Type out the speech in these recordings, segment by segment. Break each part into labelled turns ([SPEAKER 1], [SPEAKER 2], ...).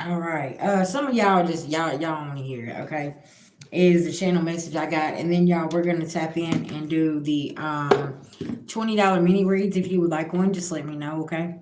[SPEAKER 1] All right. Some of y'all just y'all want to hear it, okay? Is the channel message I got, and then y'all we're gonna tap in and do the $20 mini reads. If you would like one, just let me know, okay?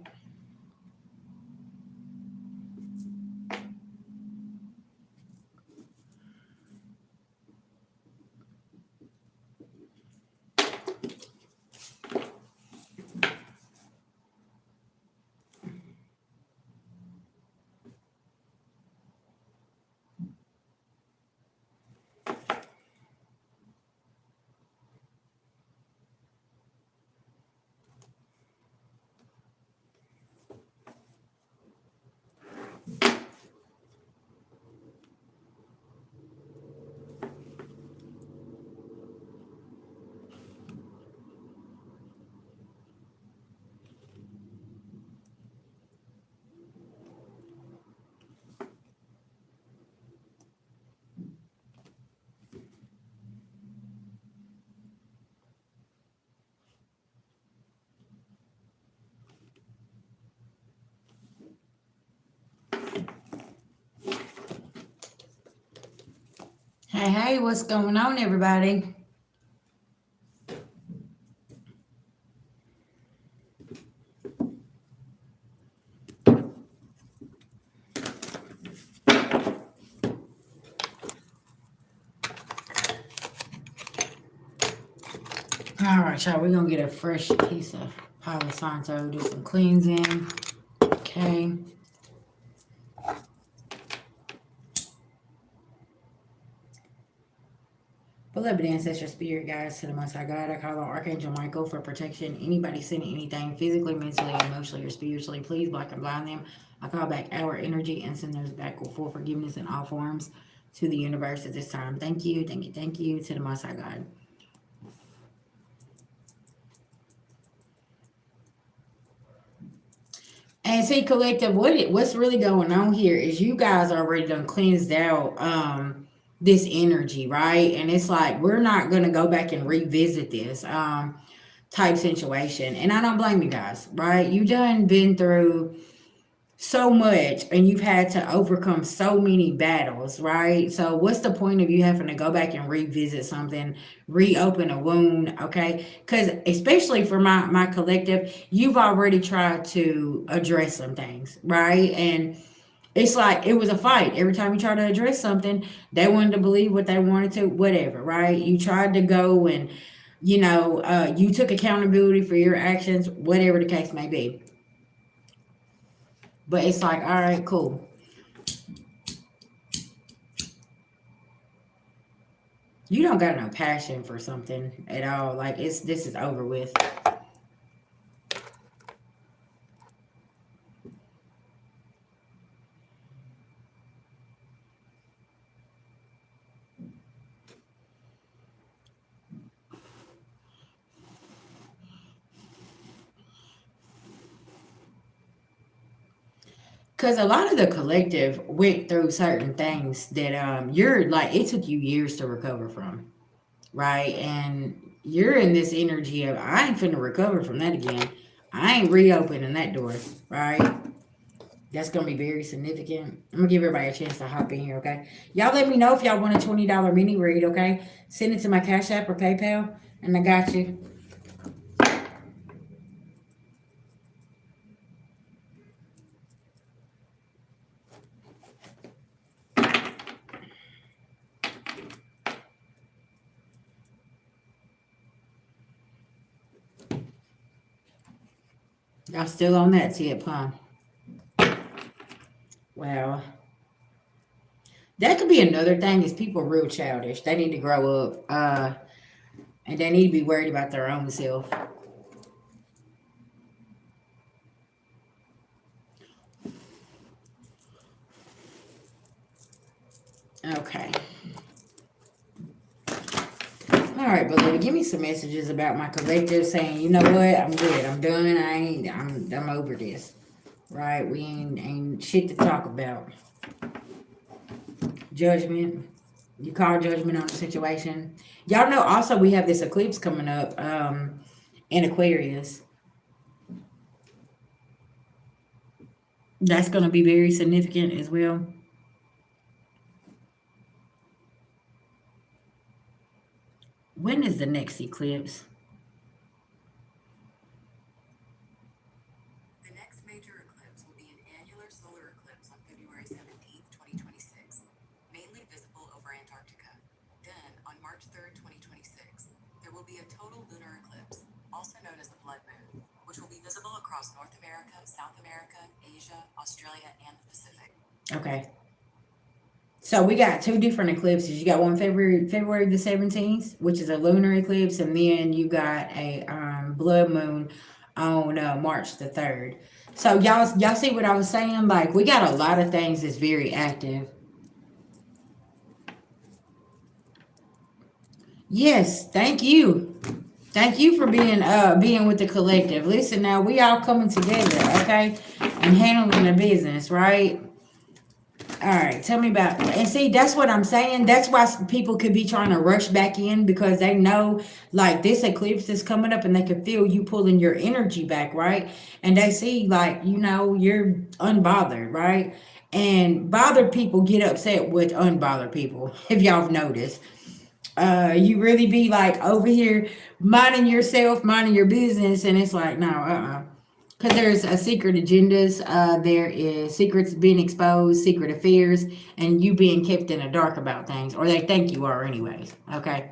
[SPEAKER 1] Hey, what's going on, everybody? All right, y'all. We're gonna get a fresh piece of Palo Santo, do some cleansing. Okay. Beloved ancestor spirit guides, to the Most High God, I call on Archangel Michael for protection. Anybody sending anything physically, mentally, emotionally, or spiritually, please block and blind them. I call back our energy and send those back with full forgiveness in all forms to the universe at this time. Thank you, thank you, thank you, to the Most High God. And see, collective, what's really going on here is you guys already done cleansed out this energy, right? And it's like we're not gonna go back and revisit this type situation. And I don't blame you guys, right? You done been through so much and you've had to overcome so many battles, right? So what's the point of you having to go back and revisit something, reopen a wound, okay? Because especially for my collective, you've already tried to address some things, right? And it's like it was a fight. Every time you try to address something, they wanted to believe what they wanted to, whatever, right? You tried to go and you took accountability for your actions, whatever the case may be. But it's like, all right, cool. You don't got no passion for something at all. Like this is over with. Cause a lot of the collective went through certain things that you're like it took you years to recover from, right? And you're in this energy of I ain't finna recover from that again. I ain't reopening that door, right? That's gonna be very significant. I'm gonna give everybody a chance to hop in here, okay? Y'all let me know if y'all want a $20 mini read, okay? Send it to my Cash App or PayPal, and I got you. Y'all still on that tip, huh? Well, that could be another thing is people real childish. They need to grow up, and they need to be worried about their own self. Okay. All right, beloved, give me some messages about my collective saying, you know what, I'm good, I'm done, I'm over this, right? We ain't shit to talk about. Judgment. You call judgment on the situation. Y'all know also we have this eclipse coming up in Aquarius. That's going to be very significant as well. When is the next eclipse? Okay. So we got two different eclipses. You got one February the 17th, which is a lunar eclipse, and then you got a blood moon on March the 3rd. So y'all see what I was saying? Like we got a lot of things that's very active. Yes, thank you. Thank you for being with the collective. Listen now, we all coming together, okay? And handling the business, right? All right, tell me about and see that's what I'm saying. That's why people could be trying to rush back in because they know like this eclipse is coming up and they can feel you pulling your energy back, right? And they see like you're unbothered, right? And bothered people get upset with unbothered people. If y'all have noticed, you really be like over here minding yourself, minding your business, and it's like no, because there's a secret agendas. There is secrets being exposed, secret affairs, and you being kept in the dark about things, or they think you are, anyways. Okay,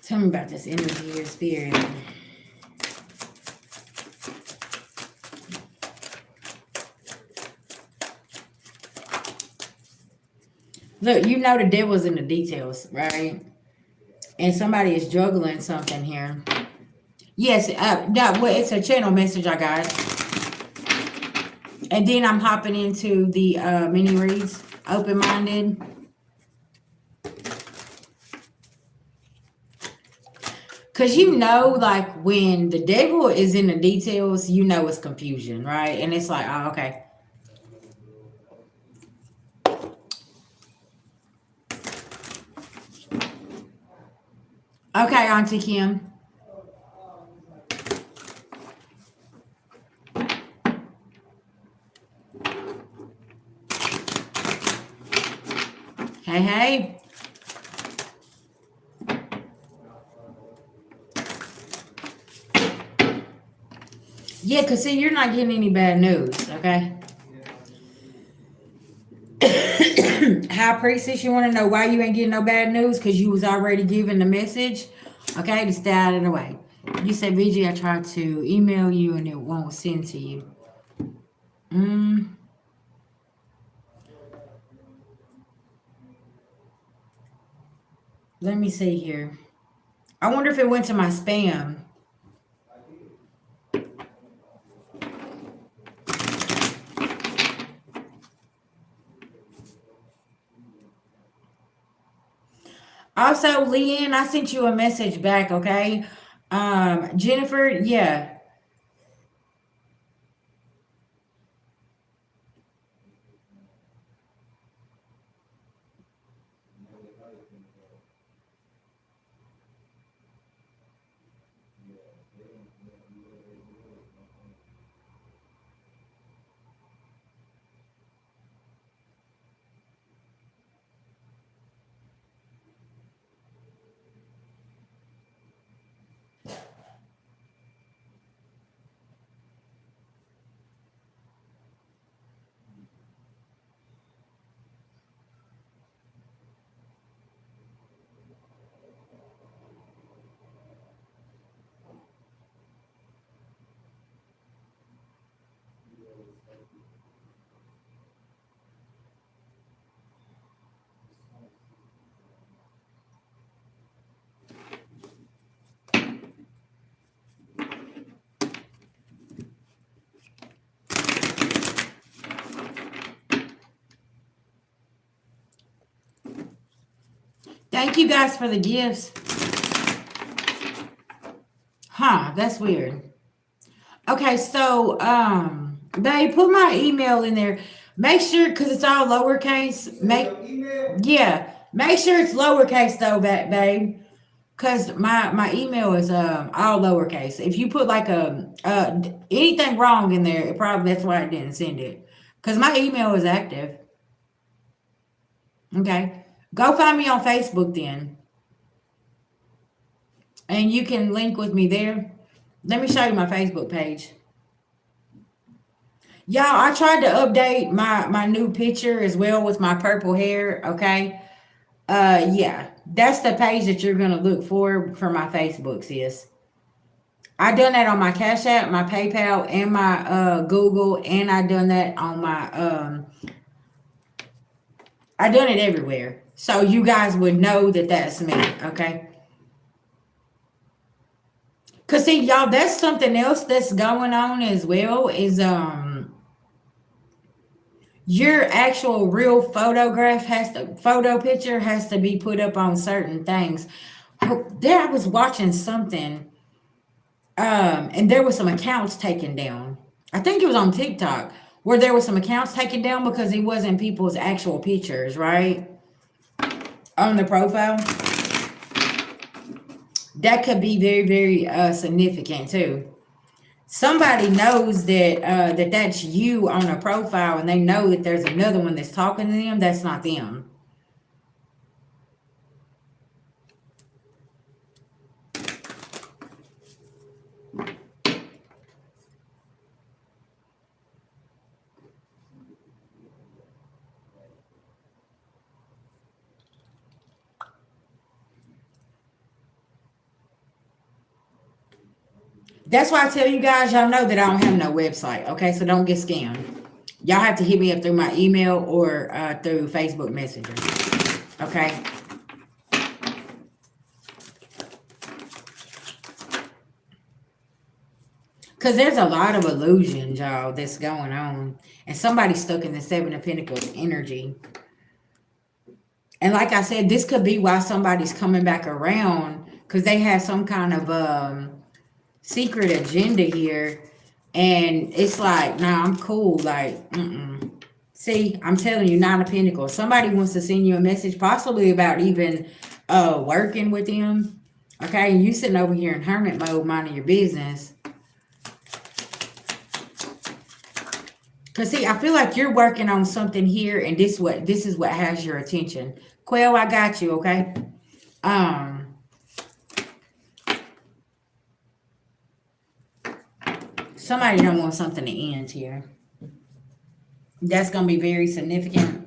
[SPEAKER 1] tell me about this energy or spirit. Look, you know the devil's in the details, right? And somebody is juggling something here. Yes, no, well, it's a channel message I got. And then I'm hopping into the mini reads, open minded. Cause like when the devil is in the details, it's confusion, right? And it's like, oh, okay. Okay, Auntie Kim. Hey, hey. Yeah, cause see, you're not getting any bad news, okay? High priestess, you want to know why you ain't getting no bad news? Cause you was already given the message, okay? To stay out of the way. You said, VG, I tried to email you and it won't send to you. Mm, let me see here. I wonder if it went to my spam. Also, Leanne, I sent you a message back, okay? Jennifer, yeah. Thank you guys for the gifts. Huh, that's weird. Okay, so babe, put my email in there. Make sure because it's all lowercase. Make Yeah, make sure it's lowercase though, babe. Cause my email is all lowercase. If you put like anything wrong in there, it probably that's why I didn't send it. Cause my email is active. Okay, go find me on Facebook then, and you can link with me there. Let me show you my Facebook page. Y'all, I tried to update my new picture as well with my purple hair. Okay, yeah, that's the page that you're gonna look for my Facebook, sis. I done that on my Cash App, my PayPal, and my Google, and I done that on my I done it everywhere, so you guys would know that that's me. Okay, cause see, y'all, that's something else that's going on as well. Is your actual real photo picture has to be put up on certain things. There, I was watching something, and there was some accounts taken down. I think it was on TikTok where there was some accounts taken down because it wasn't people's actual pictures, right? On the profile. That could be very, very significant too. Somebody knows that's you on a profile, and they know that there's another one that's talking to them. That's not them. That's why I tell you guys, y'all know that I don't have no website. Okay, so don't get scammed. Y'all have to hit me up through my email or through Facebook Messenger. Okay. Because there's a lot of illusions, y'all, that's going on. And somebody's stuck in the Seven of Pentacles energy. And like I said, this could be why somebody's coming back around because they have some kind of secret agenda here. And it's like, nah, I'm cool. Like, see, I'm telling you, Nine of Pentacles. Somebody wants to send you a message, possibly about even working with them. Okay, and you sitting over here in hermit mode, minding your business. Cause see, I feel like you're working on something here, and this is what has your attention. Quail, I got you, okay? Somebody don't want something to end here. That's gonna be very significant.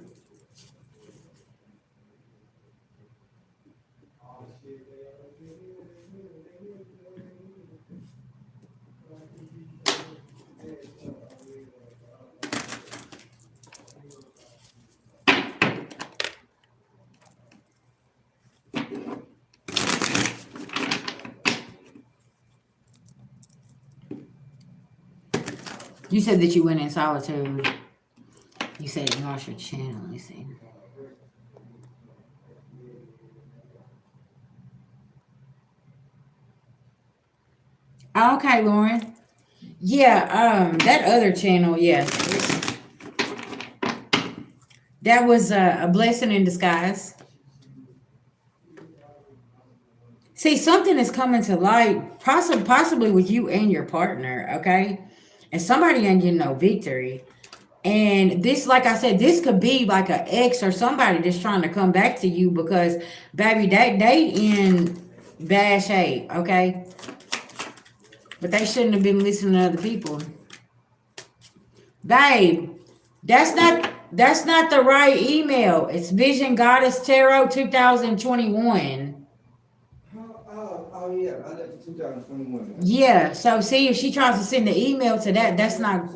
[SPEAKER 1] You said that you went in solitude. You said you lost your channel. Let me see. Okay, Lauren. Yeah, that other channel, yeah. That was a blessing in disguise. See, something is coming to light, possibly with you and your partner, okay? And somebody ain't getting no victory. And this, like I said, this could be like an ex or somebody that's trying to come back to you because, baby, they in bad shape, okay? But they shouldn't have been listening to other people. Babe, that's not the right email. It's Vision Goddess Tarot 2021.
[SPEAKER 2] Oh yeah, I left 2021.
[SPEAKER 1] Yeah, so see if she tries to send the email to that, that's not.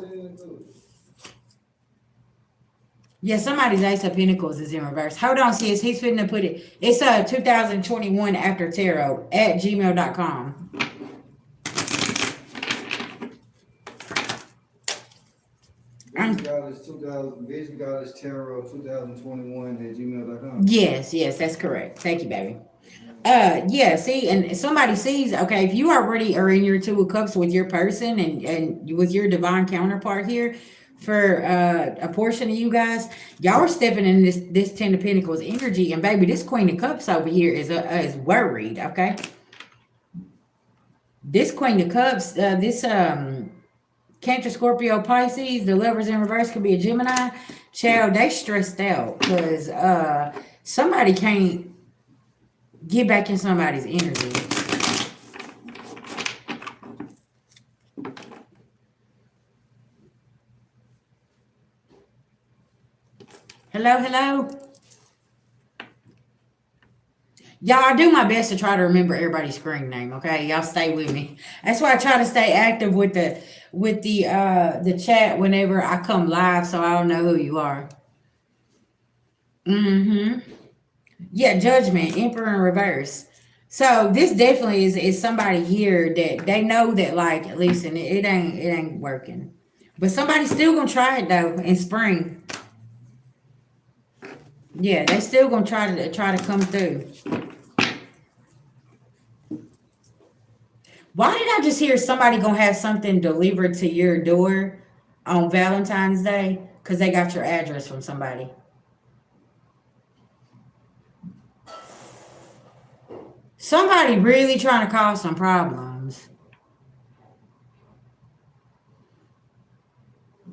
[SPEAKER 1] Yeah, somebody's Ace of Pentacles is in reverse. Hold on, sis. He's finna put it. It's 2021 after tarot at gmail.com.
[SPEAKER 2] Vision Goddess Tarot 2021 at gmail.com.
[SPEAKER 1] Yes, that's correct. Thank you, baby. Yeah, see, and somebody sees, okay, if you already are in your Two of Cups with your person and with your divine counterpart here, for a portion of you guys. Y'all are stepping in this Ten of Pentacles energy, and baby, this Queen of Cups over here is worried. Okay, this Queen of Cups, this Cancer, Scorpio, Pisces, the lovers in reverse could be a Gemini. Child, they stressed out because somebody can't get back in somebody's energy. Hello, hello. Y'all, I do my best to try to remember everybody's screen name, okay? Y'all stay with me. That's why I try to stay active with the chat whenever I come live so I don't know who you are. Mm-hmm. Yeah, Judgment, Emperor in reverse. So this definitely is somebody here that they know that, like, listen, it ain't working. But somebody's still gonna try it though in spring. Yeah, they still gonna try to come through. Why did I just hear somebody gonna have something delivered to your door on Valentine's Day? Because they got your address from somebody. Somebody really trying to cause some problems.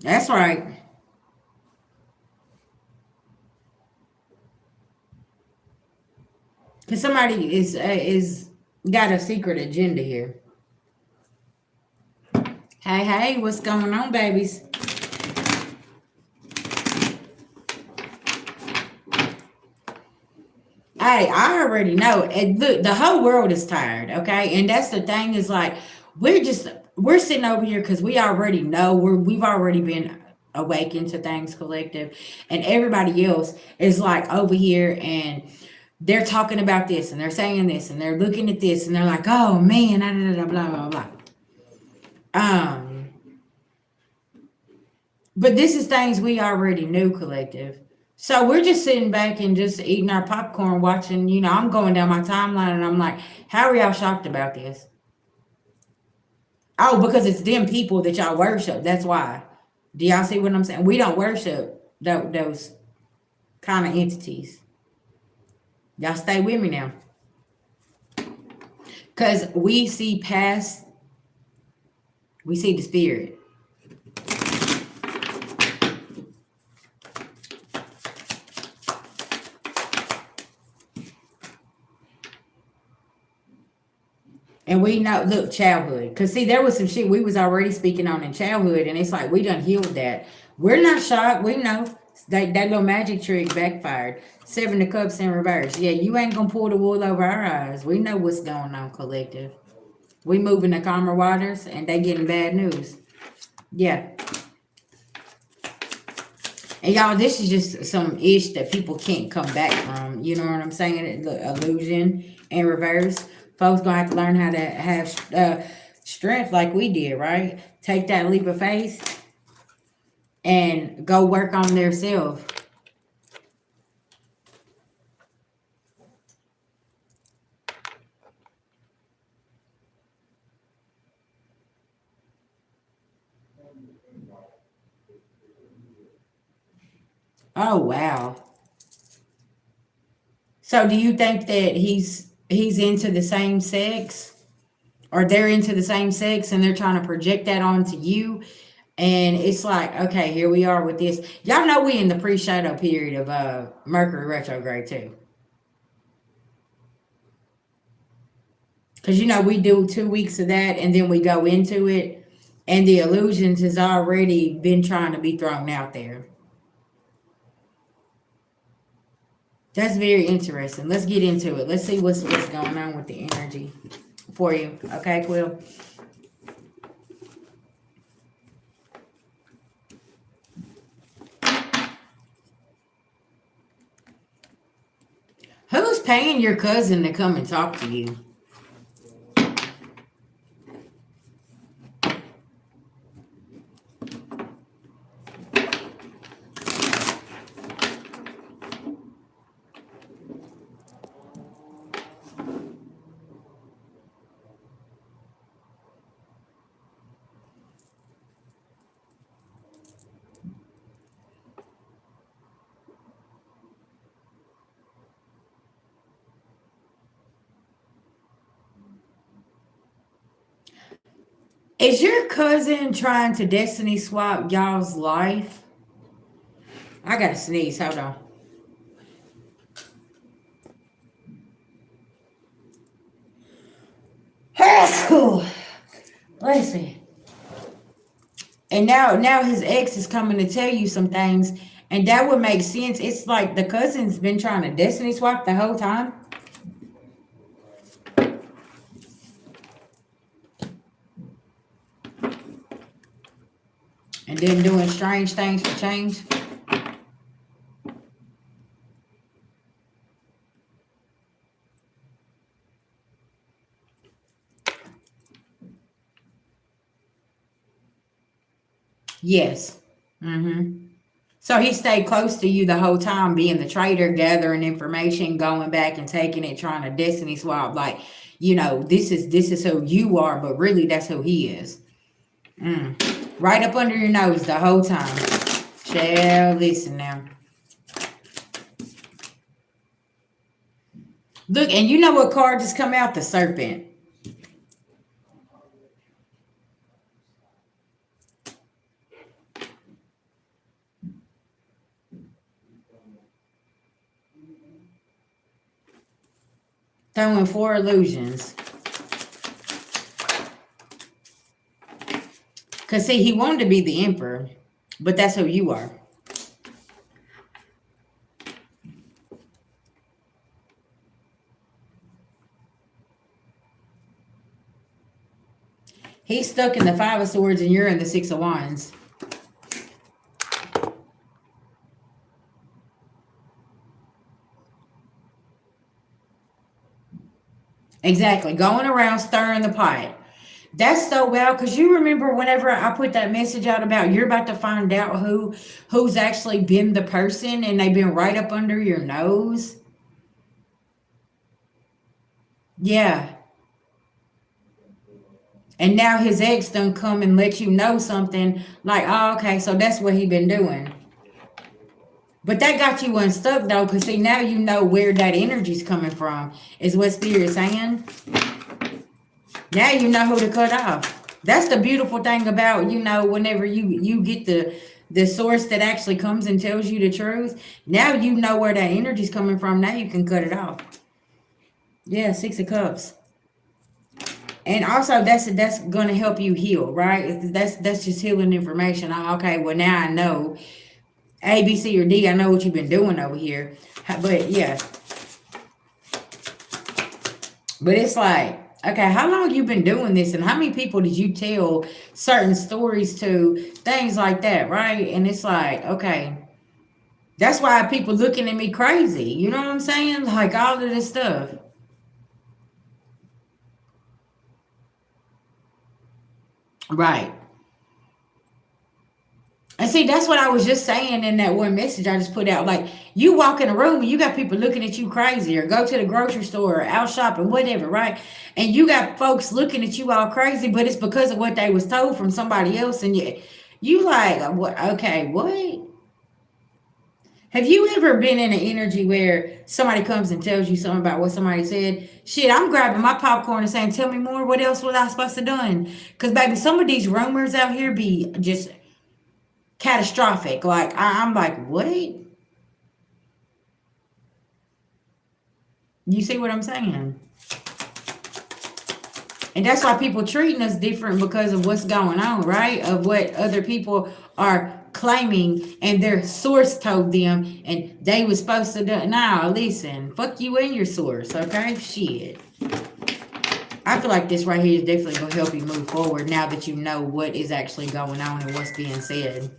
[SPEAKER 1] That's right. Because somebody is got a secret agenda here. Hey, hey, what's going on, babies? Hey, I already know. And look, the whole world is tired, okay? And that's the thing is like we're sitting over here because we already know we've already been awakened to things collective, and everybody else is like over here and they're talking about this and they're saying this and they're looking at this and they're like, oh man, blah blah blah blah. Um, but this is things we already knew, collective. So we're just sitting back and just eating our popcorn, watching. I'm going down my timeline and I'm like, how are y'all shocked about this? Oh, because it's them people that y'all worship. That's why. Do y'all see what I'm saying? We don't worship those kind of entities. Y'all stay with me now. Because we see the spirit. And we know, look, childhood. Because, see, there was some shit we was already speaking on in childhood, and it's like we done healed that. We're not shocked. We know that little magic trick backfired. Seven of Cups in reverse. Yeah, you ain't going to pull the wool over our eyes. We know what's going on, collective. We moving to calmer waters, and they getting bad news. Yeah. And y'all, this is just some ish that people can't come back from. You know what I'm saying? The illusion in reverse. Folks gonna have to learn how to have strength like we did, right? Take that leap of faith and go work on their self. Oh wow. So do you think that he's into the same sex? Or they're into the same sex and they're trying to project that onto you? And it's like, okay, here we are with this. Y'all know we in the pre-shadow period of Mercury retrograde too. Because we do 2 weeks of that and then we go into it, and the illusions has already been trying to be thrown out there. That's very interesting. Let's get into it. Let's see what's going on with the energy for you. Okay, Quill? Who's paying your cousin to come and talk to you? Is your cousin trying to destiny swap y'all's life? I gotta sneeze. Hold on. Let's see. And now his ex is coming to tell you some things, and that would make sense. It's like the cousin's been trying to destiny swap the whole time, and then doing strange things for change. Yes. Mm-hmm. So he stayed close to you the whole time, being the trader, gathering information, going back and taking it, trying to destiny swap. Like, this is who you are, but really that's who he is. Mm. Right up under your nose the whole time. Shall listen now. Look, and you know what card just come out? The serpent. Throwing four illusions. Because, see, he wanted to be the emperor, but that's who you are. He's stuck in the Five of Swords and you're in the Six of Wands. Exactly. Going around stirring the pot. That's so well, because you remember whenever I put that message out about you're about to find out who's actually been the person and they've been right up under your nose. Yeah. And now his ex done come and let you know something like, oh, okay, so that's what he been doing. But that got you unstuck though, because see, now you know where that energy's coming from, is what Spirit's saying. Now you know who to cut off. That's the beautiful thing about, whenever you get the source that actually comes and tells you the truth. Now you know where that energy's coming from. Now you can cut it off. Yeah, Six of Cups. And also that's gonna help you heal, right? That's just healing information. Okay, well now I know A, B, C, or D. I know what you've been doing over here. But yeah. But it's like, okay, how long you been doing this, and how many people did you tell certain stories to, things like that, right? And it's like, okay, that's why people looking at me crazy. You know what I'm saying? Like all of this stuff. Right. And see, that's what I was just saying in that one message I just put out. Like, you walk in a room and you got people looking at you crazy, or go to the grocery store or out shopping, whatever, right? And you got folks looking at you all crazy, but it's because of what they was told from somebody else. And you like, what? Okay, what? Have you ever been in an energy where somebody comes and tells you something about what somebody said? Shit, I'm grabbing my popcorn and saying, tell me more. What else was I supposed to done? Because, baby, some of these rumors out here be just catastrophic. Like, I'm like, what? You see what I'm saying? And that's why people treating us different, because of what's going on, right? Of what other people are claiming and their source told them and they was supposed to do. Now, listen, fuck you and your source, okay? Shit. I feel like this right here is definitely going to help you move forward now that you know what is actually going on and what's being said.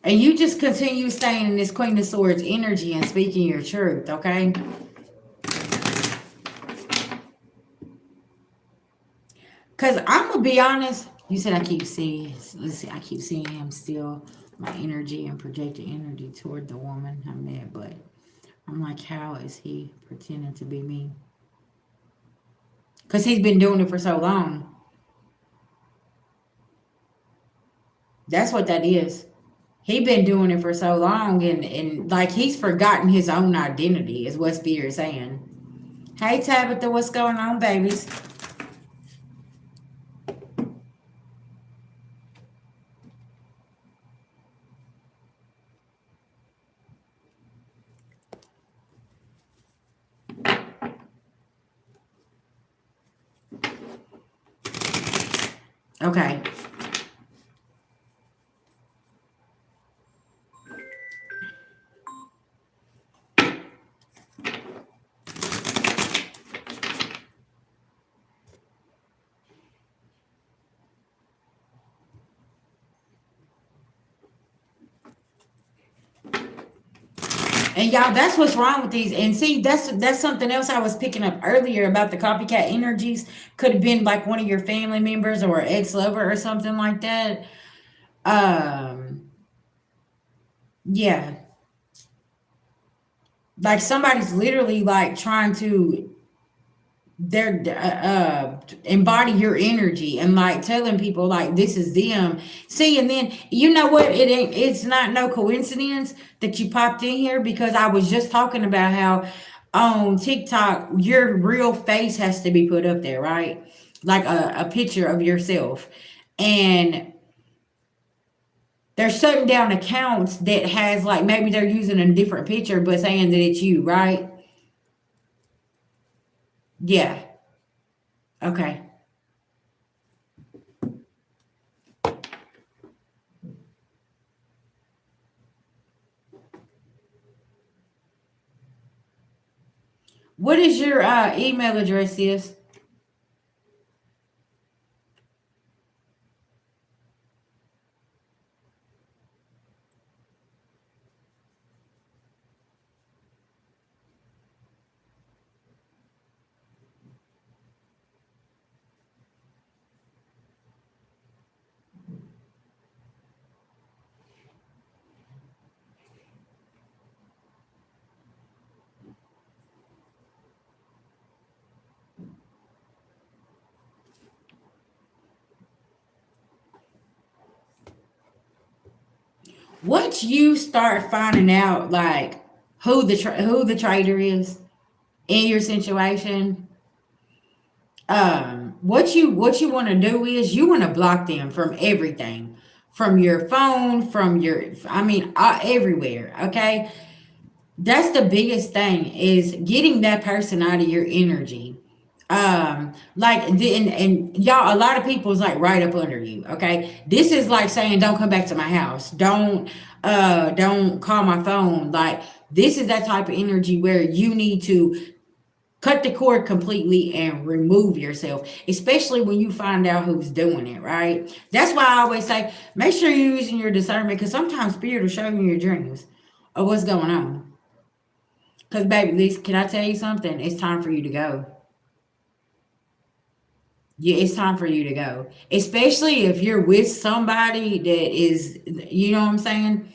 [SPEAKER 1] And you just continue staying in this Queen of Swords energy and speaking your truth, okay? Because I'm going to be honest. You said I keep seeing, let's see, I keep seeing him still my energy and projected energy toward the woman I met, but I'm like, how is he pretending to be me? Because he's been doing it for so long. That's what that is. He been doing it for so long, and like he's forgotten his own identity, is what Spirit is saying. Hey Tabitha, what's going on, babies? Okay. And y'all, that's what's wrong with these. And see, that's something else I was picking up earlier about the copycat energies. Could have been like one of your family members or ex lover or something like that. Um, yeah, like somebody's literally like trying to they're embody your energy and like telling people like this is them. See, and then you know what, it's not no coincidence that you popped in here, because I was just talking about how on TikTok your real face has to be put up there, right? Like a picture of yourself, and they're shutting down accounts that has like maybe they're using a different picture but saying that it's you, right? Yeah. Okay. What is your email address is? Once you start finding out like who the traitor is in your situation, what you want to do is you want to block them from everything, from your phone, from your, I mean, everywhere. Okay, that's the biggest thing, is getting that person out of your energy. Like and y'all, a lot of people is like right up under you. Okay, this is like saying don't come back to my house, don't call my phone. Like this is that type of energy where you need to cut the cord completely and remove yourself, especially when you find out who's doing it, right? That's why I always say make sure you're using your discernment, because sometimes spirit will show you your dreams of what's going on. Because baby, Lisa, can I tell you something? It's time for you to go. Yeah, it's time for you to go. Especially if you're with somebody that is, you know what I'm saying?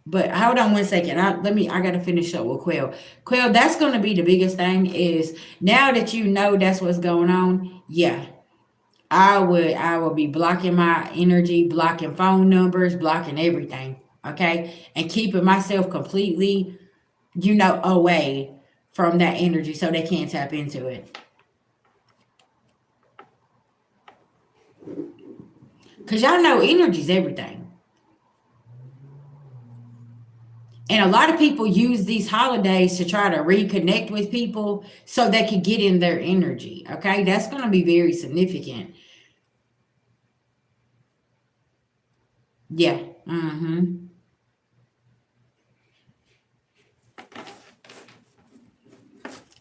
[SPEAKER 1] But hold on one second. I gotta finish up with Quail. Quail, that's gonna be the biggest thing is now that you know that's what's going on, yeah. I would be blocking my energy, blocking phone numbers, blocking everything. Okay? And keeping myself completely, away from that energy so they can't tap into it. Cause y'all know energy's everything. And a lot of people use these holidays to try to reconnect with people so they can get in their energy. Okay, that's going to be very significant. Yeah. Mm-hmm.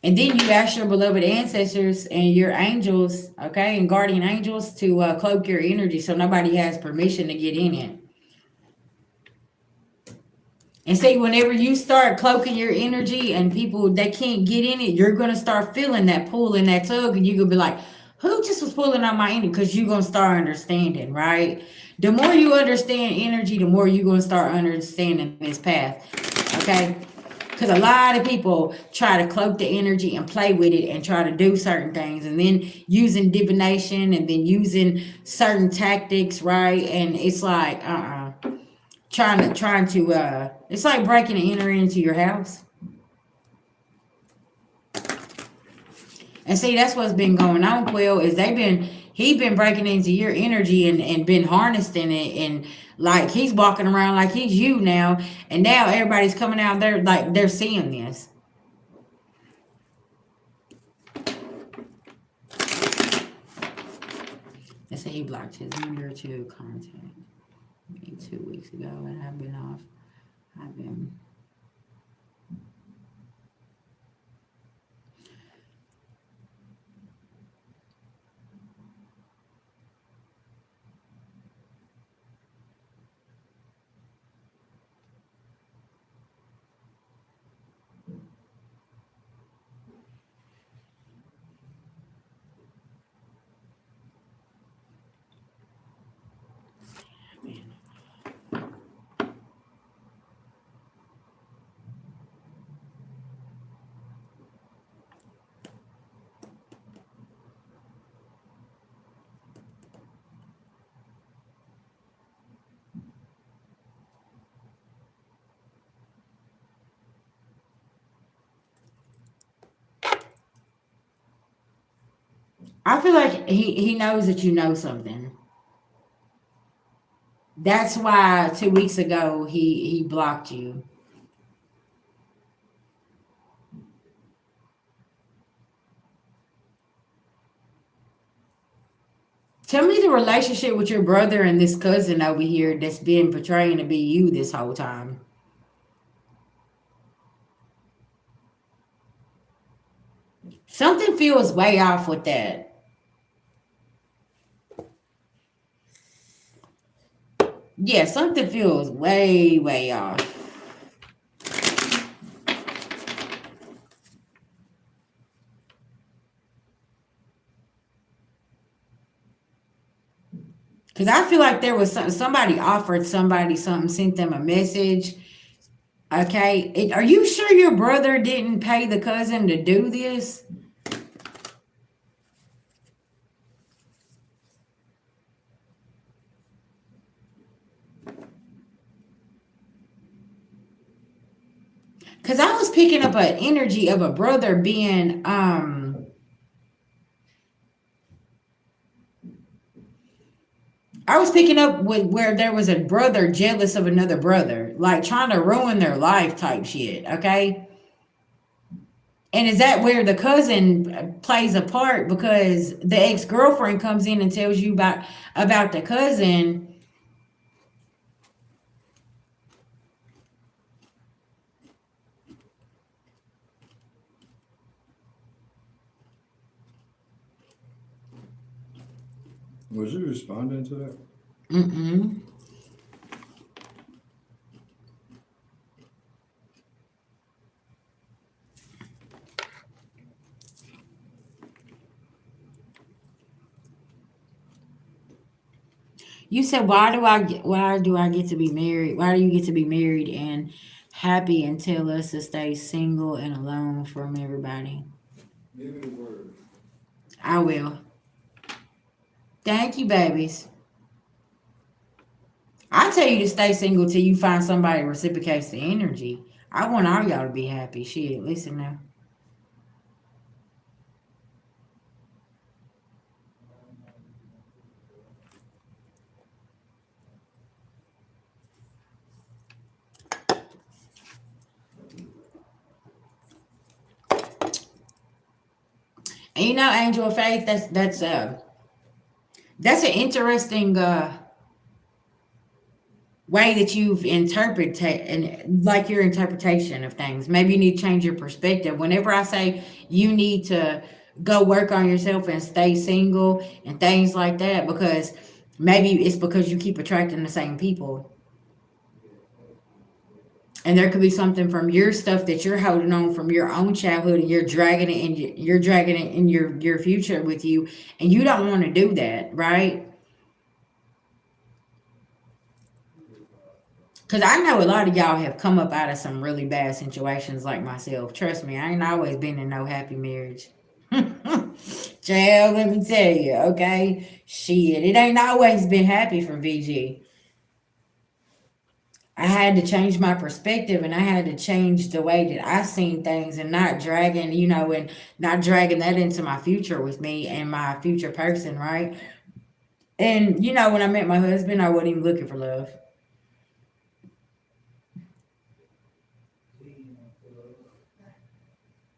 [SPEAKER 1] And then you ask your beloved ancestors and your angels, okay, and guardian angels to cloak your energy so nobody has permission to get in it. And see, whenever you start cloaking your energy and people they can't get in it, you're gonna start feeling that pull and that tug, and you're gonna be like, Who just was pulling on my energy? Because you're gonna start understanding, right? The more you understand energy, the more you're gonna start understanding this path. Okay? Because a lot of people try to cloak the energy and play with it and try to do certain things, and then using divination and then using certain tactics, right? And it's like trying to it's like breaking and entering into your house. And see, that's what's been going on, Quill, is he been breaking into your energy and been harnessing it, and like he's walking around like he's you now, and now everybody's coming out there like they're seeing this. They say he blocked his number to contact me 2 weeks ago, and I've been off. I've been I feel like he knows that you know something. That's why 2 weeks ago he blocked you. Tell me the relationship with your brother and this cousin over here that's been portraying to be you this whole time. Something feels way off with that. Yeah, something feels way, way off. Because I feel like there was somebody offered somebody something, sent them a message. Okay. Are you sure your brother didn't pay the cousin to do this? Because I was picking up an energy of a brother being I was picking up with where there was a brother jealous of another brother, like trying to ruin their life type shit, okay? And is that where the cousin plays a part because the ex-girlfriend comes in and tells you about the cousin.
[SPEAKER 2] Was you responding to that?
[SPEAKER 1] Mm-mm. You said why do I get to be married? Why do you get to be married and happy and tell us to stay single and alone from everybody?
[SPEAKER 2] Give me the word.
[SPEAKER 1] I will. Thank you, babies. I tell you to stay single till you find somebody who reciprocates the energy. I want all y'all to be happy. Shit, listen now. And you know, Angel of Faith, that's an interesting way that you've interpreted and like your interpretation of things. Maybe you need to change your perspective. Whenever I say you need to go work on yourself and stay single and things like that, because maybe it's because you keep attracting the same people. And there could be something from your stuff that you're holding on from your own childhood, and you're dragging it, and you're dragging it in your future with you, and you don't want to do that, right? Because I know a lot of y'all have come up out of some really bad situations like myself. Trust me, I ain't always been in no happy marriage. Child, let me tell you, okay? Shit, it ain't always been happy for VG. I had to change my perspective, and I had to change the way that I seen things, and not dragging, and not dragging that into my future with me and my future person, right? And when I met my husband, I wasn't even looking for love.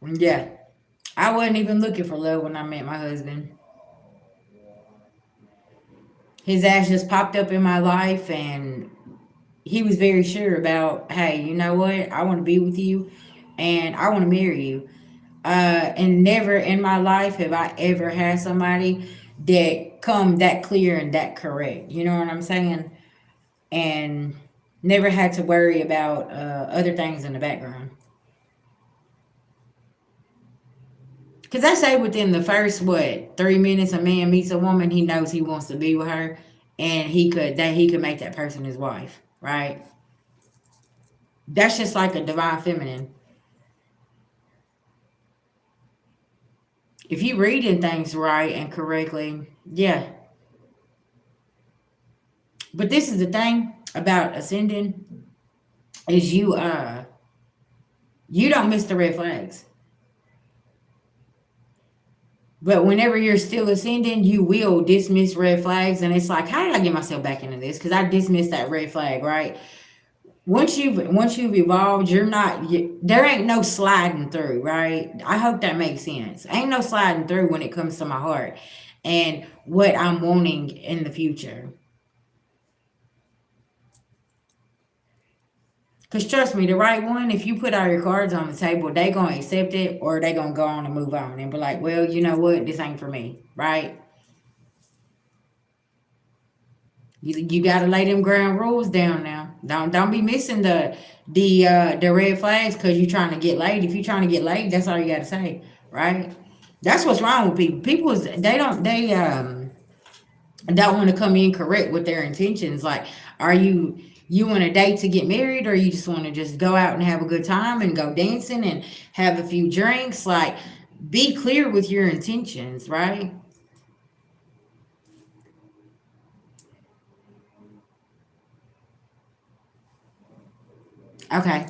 [SPEAKER 1] Yeah, I wasn't even looking for love when I met my husband. His ass just popped up in my life, and he was very sure about, hey, you know what? I want to be with you, and I want to marry you. And never in my life have I ever had somebody that come that clear and that correct. You know what I'm saying? And never had to worry about other things in the background. Because I say within the first, 3 minutes a man meets a woman, he knows he wants to be with her, and he could make that person his wife, right? That's just like a divine feminine. If you reading things right and correctly, yeah. But this is the thing about ascending, is you don't miss the red flags. But whenever you're still ascending, you will dismiss red flags, and it's like, how did I get myself back into this? Because I dismissed that red flag, right? Once you've evolved, there ain't no sliding through, right? I hope that makes sense. Ain't no sliding through when it comes to my heart and what I'm wanting in the future. Cause trust me, the right one, if you put all your cards on the table, they gonna accept it, or they gonna go on and move on and be like, well, you know what, this ain't for me, right? You gotta lay them ground rules down now. Don't be missing the red flags because you trying to get laid. If you trying to get laid, that's all you gotta say, right? That's what's wrong with people. People is they don't want to come in correct with their intentions. Like, are you want a date to get married, or you just want to just go out and have a good time and go dancing and have a few drinks? Like, be clear with your intentions, right? Okay.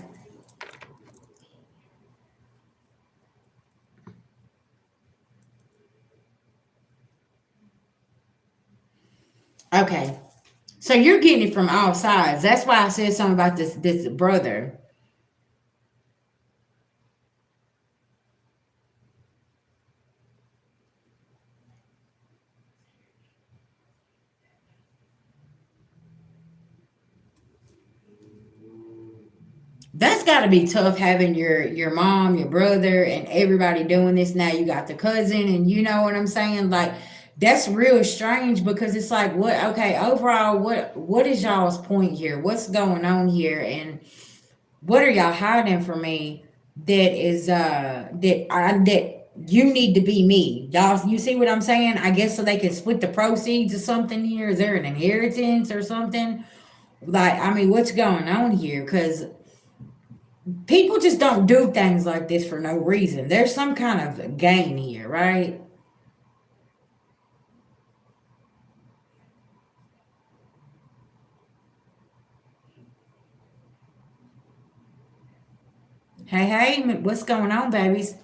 [SPEAKER 1] Okay. So you're getting it from all sides. That's why I said something about this brother. That's got to be tough, having your mom, your brother, and everybody doing this. Now you got the cousin, and you know what I'm saying? Like, that's real strange, because it's like, what? Okay, overall, what is y'all's point here? What's going on here? And what are y'all hiding from me? That is that you need to be me, y'all. You see what I'm saying? I guess so they can split the proceeds or something here. Is there an inheritance or something? Like, I mean, what's going on here? Because people just don't do things like this for no reason. There's some kind of gain here, right? Hey, hey, what's going on, babies?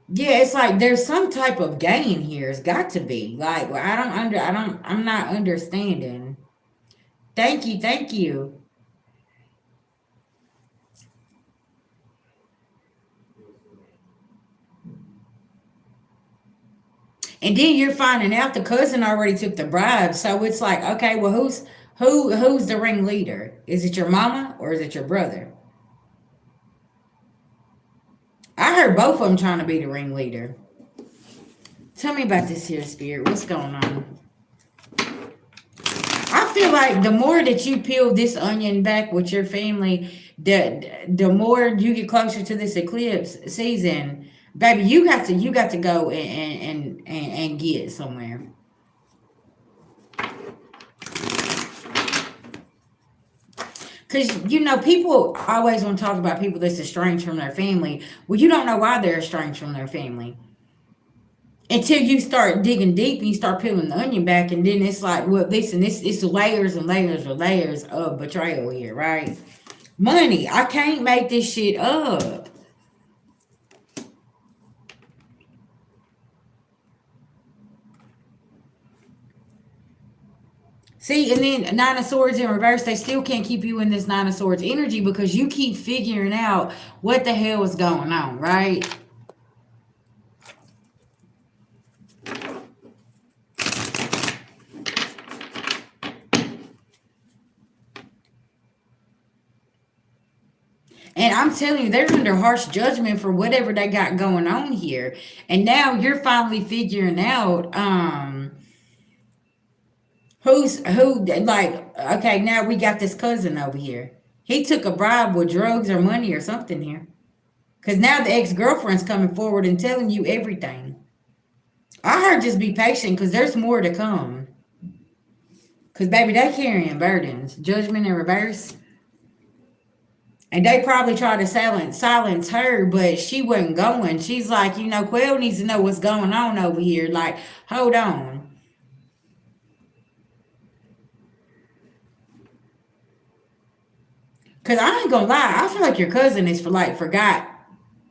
[SPEAKER 1] Yeah, it's like there's some type of gain here. It's got to be. Like, I'm not understanding. Thank you, thank you. And then you're finding out the cousin already took the bribe. So it's like, okay, well, who's the ringleader? Is it your mama or is it your brother? I heard both of them trying to be the ringleader. Tell me about this here, spirit. What's going on? I feel like the more that you peel this onion back with your family, The more you get closer to this eclipse season, baby, you got to go and get somewhere. Because, people always want to talk about people that's estranged from their family. Well, you don't know why they're estranged from their family until you start digging deep and you start peeling the onion back. And then it's like, well, listen, it's layers and layers and layers of betrayal here, right? Money. I can't make this shit up. See, and then Nine of Swords in reverse, they still can't keep you in this Nine of Swords energy because you keep figuring out what the hell is going on, right? And I'm telling you, they're under harsh judgment for whatever they got going on here. And now you're finally figuring out who's who. Like, okay, now we got this cousin over here. He took a bribe with drugs or money or something here. Because now the ex-girlfriend's coming forward and telling you everything. I heard just be patient because there's more to come. Because, baby, they carrying burdens. Judgment in reverse. And they probably tried to silence her, but she wasn't going. She's like, Quell needs to know what's going on over here. Like, hold on. Because I ain't going to lie. I feel like your cousin is forgot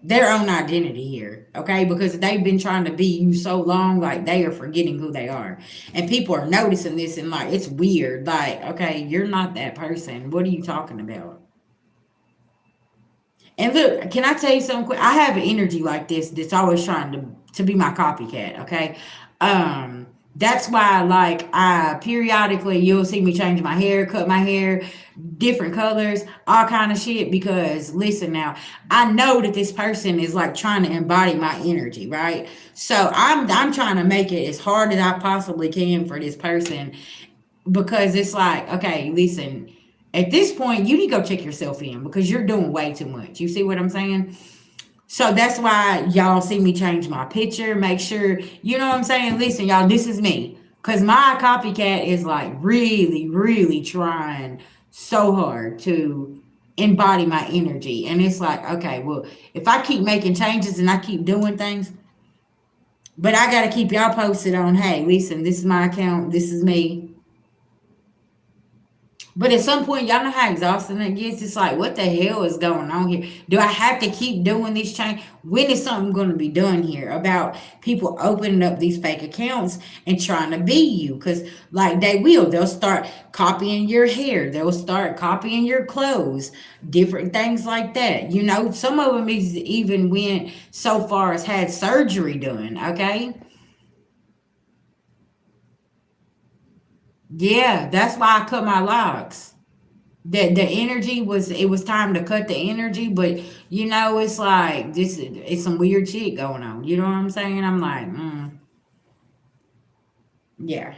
[SPEAKER 1] their own identity here, okay? Because they've been trying to be you so long, like they are forgetting who they are. And people are noticing this and like, it's weird. Like, okay, you're not that person. What are you talking about? And look, can I tell you something quick? I have an energy like this that's always trying to be my copycat, okay? That's why like I periodically you'll see me change my hair, cut my hair, different colors, all kind of shit because listen now, I know that this person is like trying to embody my energy, right? So I'm trying to make it as hard as I possibly can for this person because it's like, okay, listen, at this point, you need to go check yourself in because you're doing way too much. You see what I'm saying? So that's why y'all see me change my picture. Make sure, you know what I'm saying? Listen, y'all, this is me. Because my copycat is like really, really trying so hard to embody my energy. And it's like, okay, well, if I keep making changes and I keep doing things, but I got to keep y'all posted on, hey, listen, this is my account. This is me. But at some point, y'all know how exhausting that gets. It's like, what the hell is going on here? Do I have to keep doing this change? When is something going to be done here about people opening up these fake accounts and trying to be you? Because, like, they'll start copying your hair, they'll start copying your clothes, different things like that. Some of them even went so far as had surgery done, okay? Yeah, that's why I cut my locks. The energy was it was time to cut the energy, but it's like this it's some weird shit going on. You know what I'm saying? I'm like, yeah.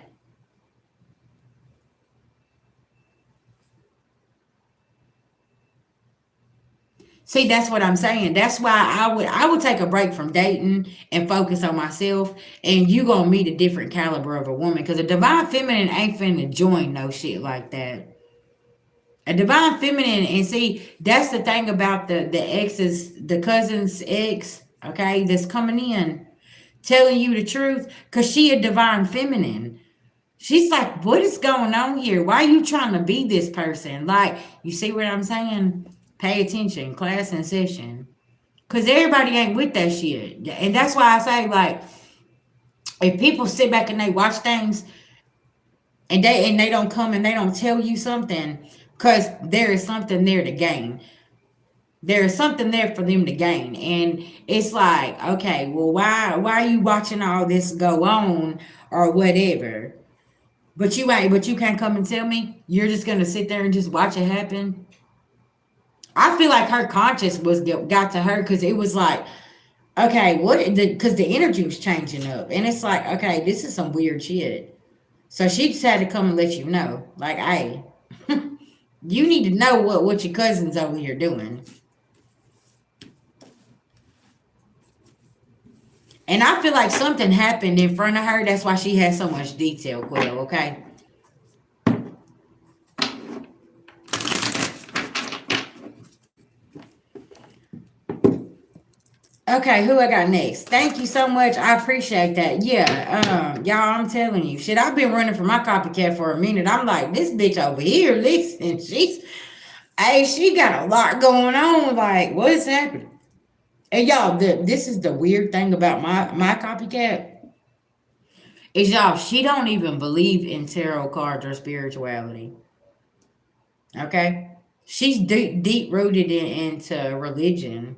[SPEAKER 1] See, that's what I'm saying. That's why I would take a break from dating and focus on myself. And you gonna meet a different caliber of a woman because a divine feminine ain't finna join no shit like that. A divine feminine, and see, that's the thing about the exes, the cousin's ex, okay, that's coming in, telling you the truth, cause she a divine feminine. She's like, what is going on here? Why are you trying to be this person? Like, you see what I'm saying? Pay attention, class in session. Cause everybody ain't with that shit. And that's why I say, like, if people sit back and they watch things and they don't come and they don't tell you something, because there is something there to gain. There is something there for them to gain. And it's like, okay, well, why are you watching all this go on or whatever? But you can't come and tell me. You're just gonna sit there and just watch it happen. I feel like her conscience was got to her because it was like, okay, what? Because the energy was changing up, and it's like, okay, this is some weird shit. So she just had to come and let you know, like, hey, You need to know what your cousin's over here doing. And I feel like something happened in front of her. That's why she has so much detail, Quill, okay? Okay, who I got next? Thank you so much. I appreciate that. Yeah, y'all, I'm telling you, shit, I've been running for my copycat for a minute. I'm like, this bitch over here, listen, hey, she got a lot going on. Like, what is happening? And y'all, this is the weird thing about my copycat is y'all, she don't even believe in tarot cards or spirituality. Okay, she's deep rooted into religion.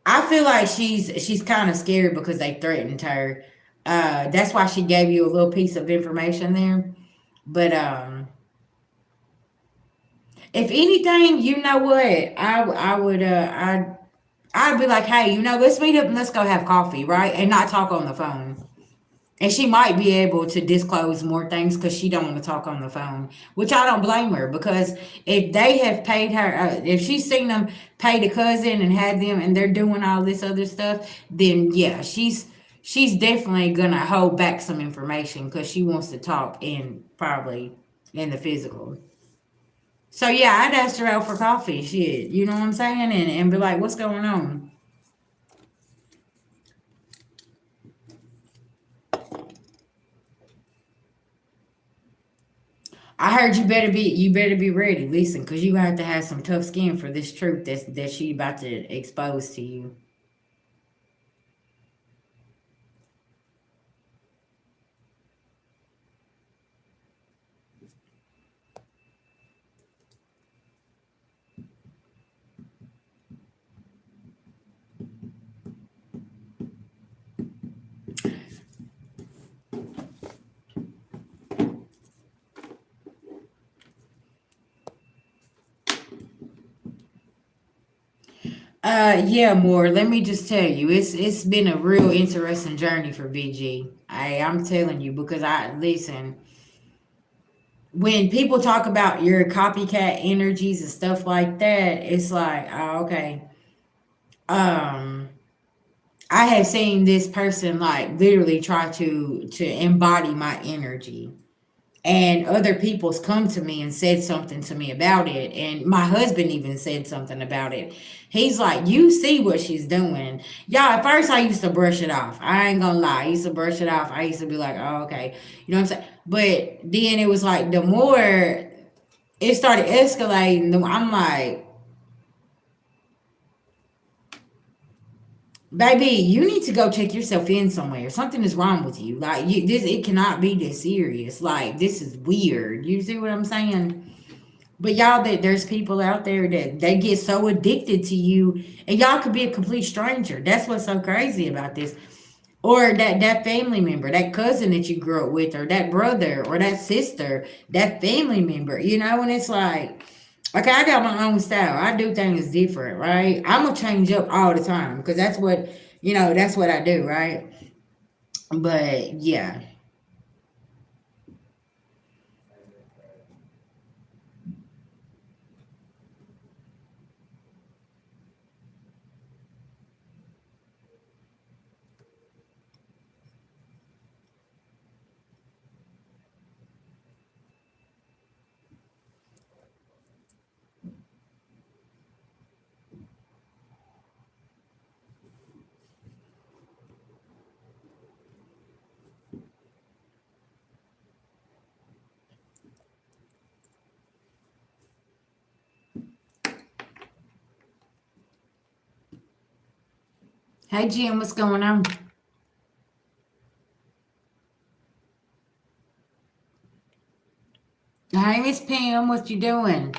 [SPEAKER 1] I feel like she's kind of scared because they threatened her. That's why she gave you a little piece of information there. But if anything, you know what? I would I'd be like, hey, let's meet up and let's go have coffee, right? And not talk on the phone. And she might be able to disclose more things because she don't want to talk on the phone, which I don't blame her because if they have paid her, if she's seen them pay the cousin and had them, and they're doing all this other stuff, then yeah, she's definitely gonna hold back some information because she wants to talk in probably in the physical. So yeah, I'd ask her out for coffee, shit, you know what I'm saying, and be like, what's going on? I heard you better be ready. Listen, because you have to have some tough skin for this truth that she about to expose to you. Yeah, more. Let me just tell you, it's been a real interesting journey for BG. I'm telling you because I listen. When people talk about your copycat energies and stuff like that, it's like, oh, okay. Um, I have seen this person like literally try to embody my energy, and other people's come to me and said something to me about it, and my husband even said something about it. He's like, you see what she's doing, y'all. At first I used to brush it off, I ain't gonna lie, I used to brush it off. I used to be like, oh, okay, you know what I'm saying. But then it was like the more it started escalating, I'm like, baby, you need to go check yourself in somewhere. Something is wrong with you. Like this, it cannot be this serious. Like this is weird. You see what I'm saying? But y'all, that there's people out there that they get so addicted to you, and y'all could be a complete stranger. That's what's so crazy about this. Or that family member, that cousin that you grew up with, or that brother, or that sister, that family member. And it's like, okay, I got my own style. I do things different, right? I'm gonna change up all the time because that's what I do, right? But yeah. Hey Jim, what's going on? Hey Miss Pam, what you doing?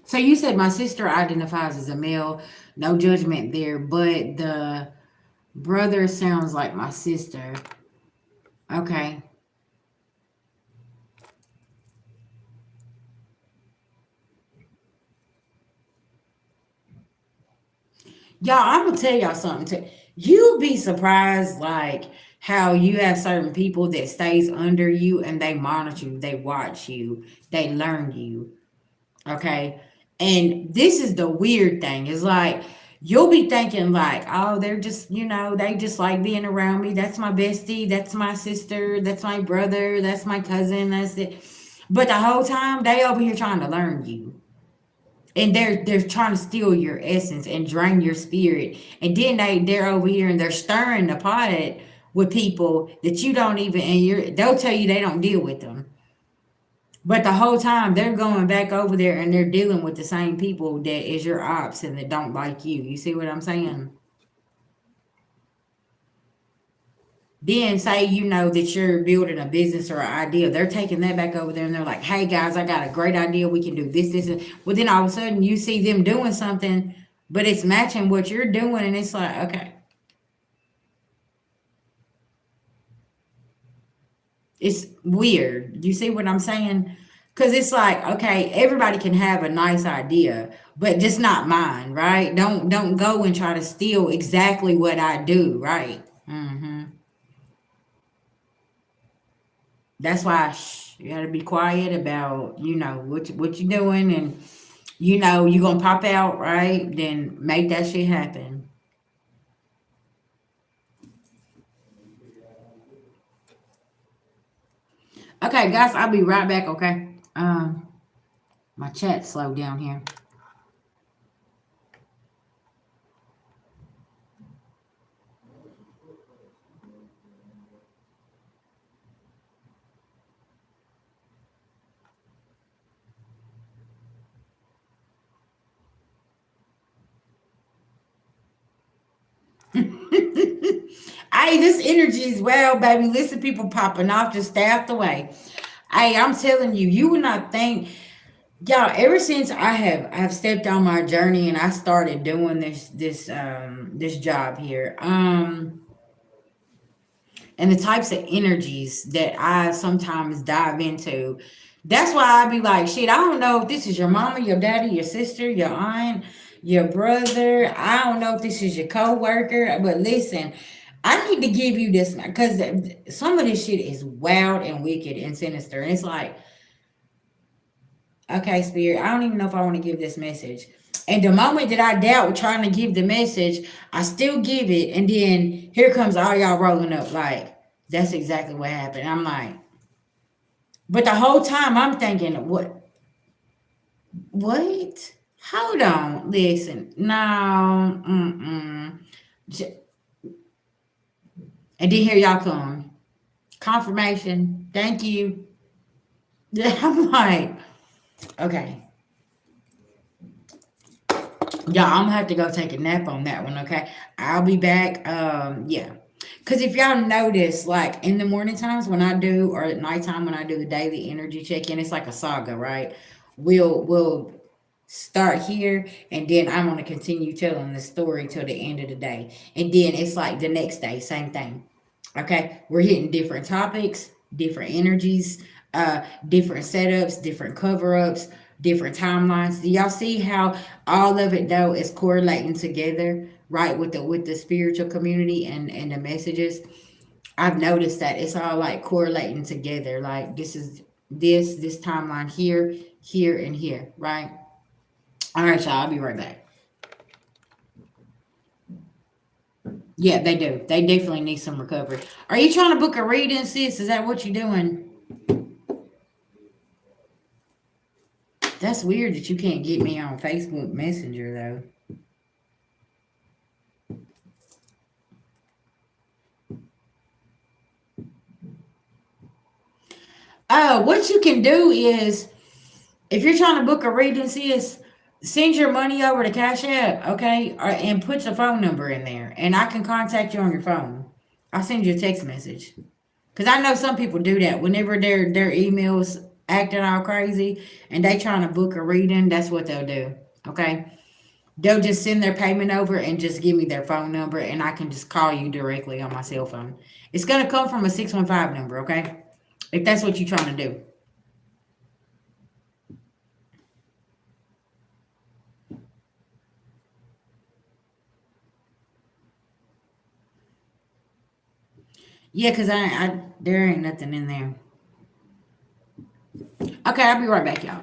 [SPEAKER 1] So you said my sister identifies as a male. No judgment there, but the brother sounds like my sister. Okay. Y'all, I'm gonna tell y'all something. You'll be surprised, like how you have certain people that stays under you and they monitor you, they watch you, they learn you. Okay. And this is the weird thing. Is like you'll be thinking like, oh, they're just, they just like being around me. That's my bestie, that's my sister, that's my brother, that's my cousin, that's it. But the whole time they over here trying to learn you. And they're trying to steal your essence and drain your spirit. And then they're over here and they're stirring the pot with people that you don't even, and they'll tell you they don't deal with them. But the whole time they're going back over there and they're dealing with the same people that is your ops and that don't like you. You see what I'm saying? Then say you know that you're building a business or an idea. They're taking that back over there and they're like, hey guys, I got a great idea. We can do this, this, and well then all of a sudden you see them doing something, but it's matching what you're doing, and it's like, okay, it's weird. You see what I'm saying? Because it's like, okay, everybody can have a nice idea, but just not mine, right? Don't go and try to steal exactly what I do, right? That's why you got to be quiet about what you doing, and you gonna pop out, right? Then make that shit happen. Okay, guys, I'll be right back. Okay, my chat slowed down here. Hey, this energy is well, baby. Listen, people popping off, just stay out the way. Hey, I'm telling you, you would not think, y'all. Ever since I have stepped on my journey and I started doing this job here, and the types of energies that I sometimes dive into. That's why I be like, shit, I don't know if this is your mama, your daddy, your sister, your aunt, your brother. I don't know if this is your coworker, but listen, I need to give you this because some of this shit is wild and wicked and sinister. And it's like, okay, spirit, I don't even know if I want to give this message. And the moment that I doubt trying to give the message, I still give it. And then here comes all y'all rolling up like, that's exactly what happened. I'm like, but the whole time I'm thinking, what? Hold on, listen, no, and then here y'all come, confirmation. Thank you. I'm like, okay, yeah, I'm gonna have to go take a nap on that one. Okay, I'll be back. Yeah, because if y'all notice, like in the morning times when I do, or at nighttime when I do the daily energy check in, it's like a saga, right? We'll start here, and then I'm gonna continue telling the story till the end of the day, and then it's like the next day, same thing. Okay, we're hitting different topics, different energies, different setups, different cover ups, different timelines. Do y'all see how all of it though is correlating together, right? With the spiritual community and the messages. I've noticed that it's all like correlating together. Like this is this timeline here, here, and here, right? All right, y'all. I'll be right back. Yeah, they do. They definitely need some recovery. Are you trying to book a reading, sis? Is that what you're doing? That's weird that you can't get me on Facebook Messenger though. What you can do is if you're trying to book a reading, sis, send your money over to Cash App, okay? And put your phone number in there, and I can contact you on your phone. I'll send you a text message. Cause I know some people do that whenever their emails acting all crazy and they trying to book a reading. That's what they'll do. Okay, they'll just send their payment over and just give me their phone number, and I can just call you directly on my cell phone. It's gonna come from a 615 number. Okay, if that's what you're trying to do. Yeah, cause I there ain't nothing in there. Okay, I'll be right back, y'all.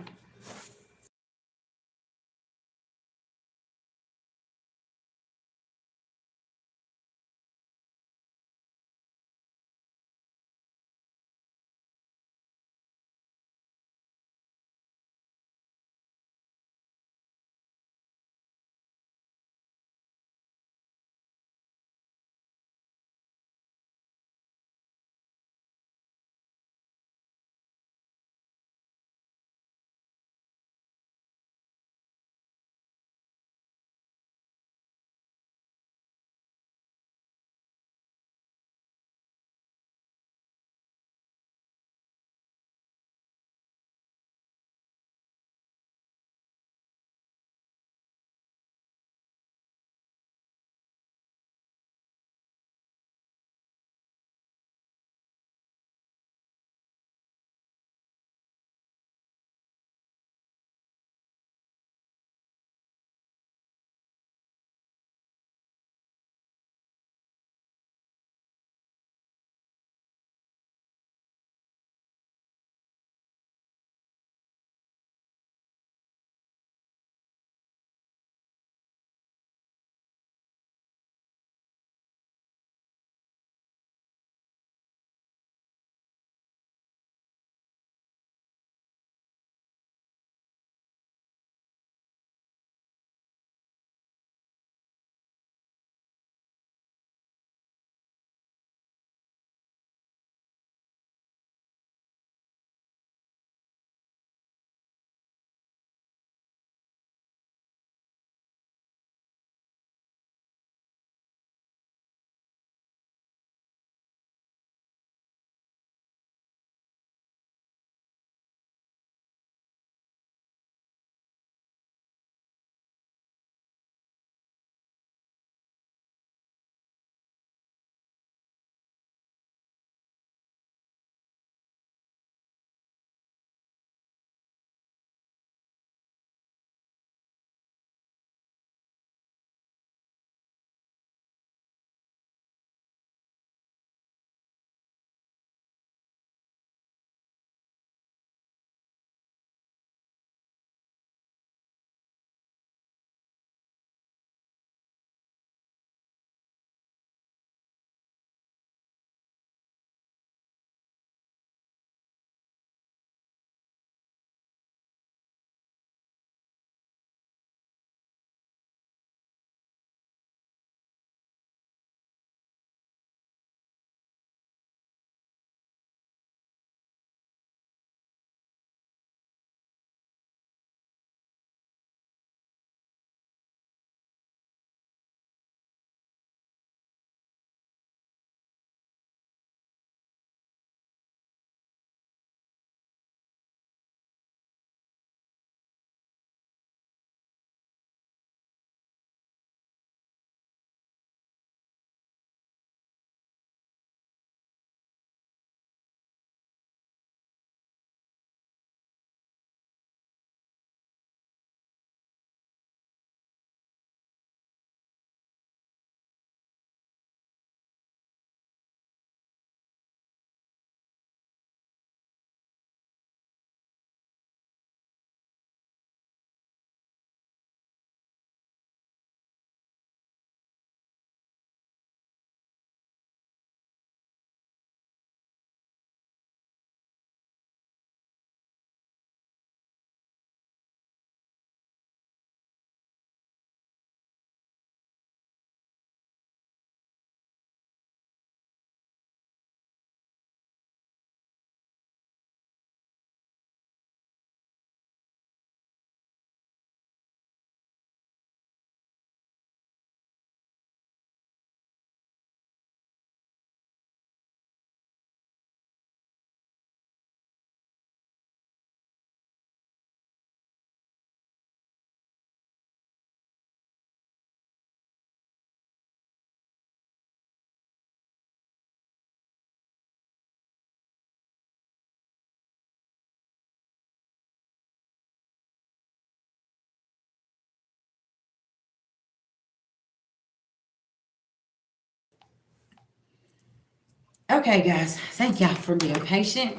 [SPEAKER 1] Okay, guys, thank y'all for being patient.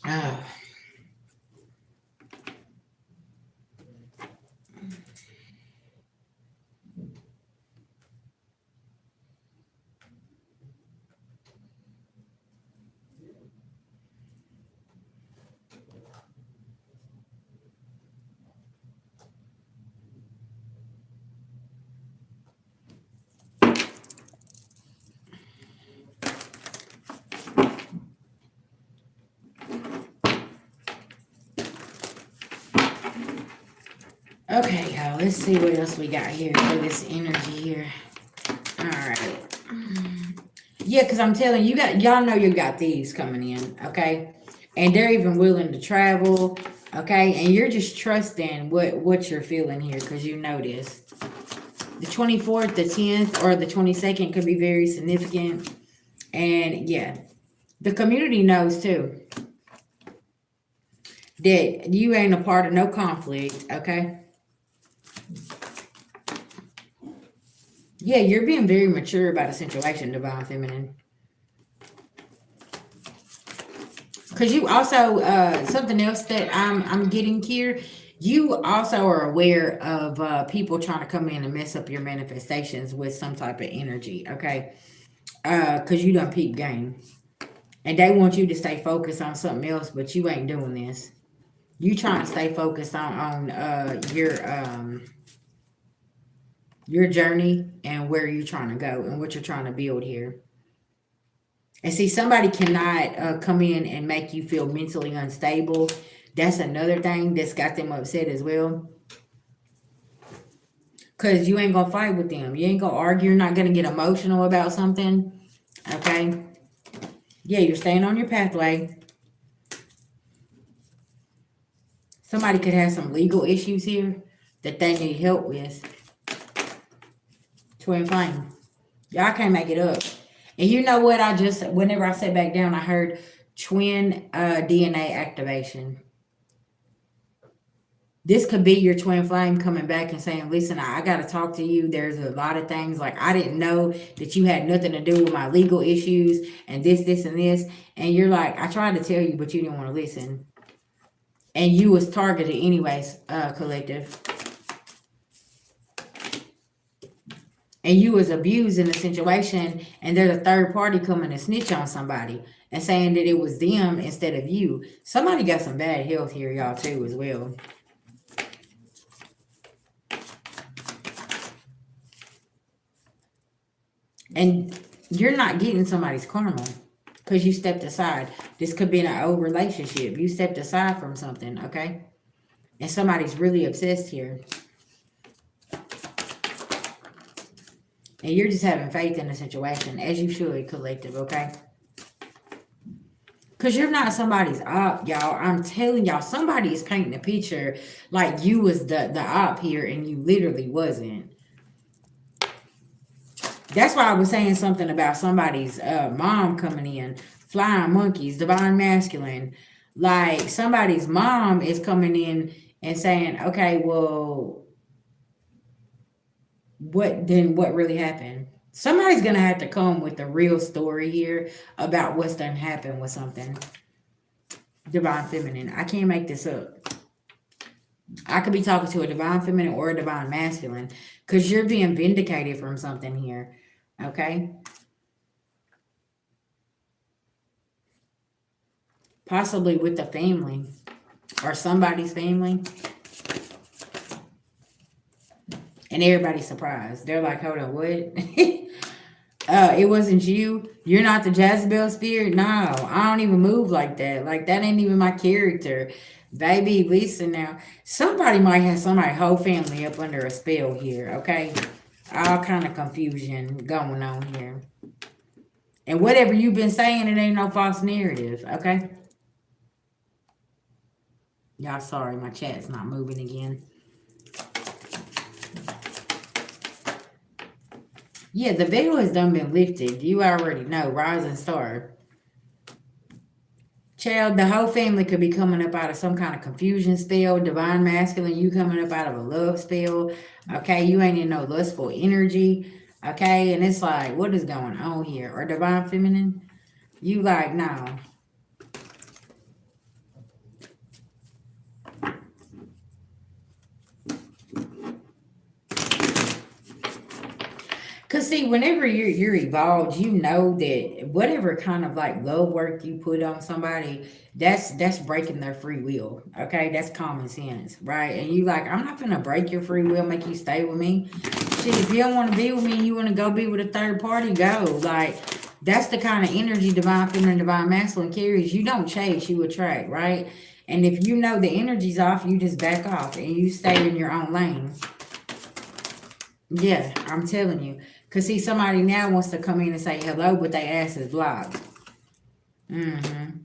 [SPEAKER 1] Uh, okay, y'all, let's see what else we got here for this energy here. All right. Yeah, because I'm telling you, y'all know you got thieves coming in, okay? And they're even willing to travel, okay? And you're just trusting what you're feeling here because you know this. The 24th, the 10th, or the 22nd could be very significant. And yeah, the community knows too that you ain't a part of no conflict, okay? Yeah, you're being very mature about a situation, Divine Feminine. Because you also, something else that I'm getting here, you also are aware of people trying to come in and mess up your manifestations with some type of energy, okay? Because you done peep game. And they want you to stay focused on something else, but you ain't doing this. You trying to stay focused on your journey and where you're trying to go and what you're trying to build here. And see, somebody cannot come in and make you feel mentally unstable. That's another thing that's got them upset as well. Because you ain't going to fight with them. You ain't going to argue. You're not going to get emotional about something. Okay? Yeah, you're staying on your pathway. Somebody could have some legal issues here that they need help with. Twin flame. Y'all can't make it up. And you know what? Whenever I sat back down, I heard twin DNA activation. This could be your twin flame coming back and saying, listen, I got to talk to you. There's a lot of things like I didn't know that you had nothing to do with my legal issues and this, and this. And you're like, I tried to tell you, but you didn't want to listen. And you was targeted anyways, collective. And you was abused in a situation, and there's a third party coming to snitch on somebody and saying that it was them instead of you. Somebody got some bad health here, y'all, too, as well. And you're not getting somebody's karma because you stepped aside. This could be an old relationship. You stepped aside from something, okay? And somebody's really obsessed here. And you're just having faith in the situation, as you should, collective, okay? Because you're not somebody's op, y'all. I'm telling y'all, somebody is painting a picture like you was the op here, and you literally wasn't. That's why I was saying something about somebody's mom coming in, flying monkeys, divine masculine. Like somebody's mom is coming in and saying, okay, well, what really happened? Somebody's gonna have to come with the real story here about what's done happened with something. Divine feminine. I can't make this up. I could be talking to a divine feminine or a divine masculine because you're being vindicated from something here. Okay? Possibly with the family or somebody's family. And everybody's surprised. They're like, hold on, what? It wasn't you. You're not the Jezebel spirit. No, I don't even move like that. Like that ain't even my character. Baby, listen now. Somebody might have somebody's whole family up under a spell here, okay? All kind of confusion going on here. And whatever you've been saying, it ain't no false narrative, okay? Y'all sorry, my chat's not moving again. Yeah, the veil has done been lifted. You already know, rising star. Child, the whole family could be coming up out of some kind of confusion spell, divine masculine, you coming up out of a love spell. Okay, you ain't in no lustful energy. Okay, and it's like, what is going on here? Or divine feminine, you like, no. Cause see, whenever you're evolved, you know that whatever kind of like love work you put on somebody, that's breaking their free will. Okay, that's common sense, right? And you like, I'm not gonna break your free will, make you stay with me. Shit, if you don't want to be with me, you want to go be with a third party, go. Like that's the kind of energy divine feminine, divine masculine carries. You don't chase, you attract, right? And if you know the energy's off, you just back off and you stay in your own lane. Yeah, I'm telling you. Cause see, somebody now wants to come in and say hello, but they ass is blocked. Mm-hmm.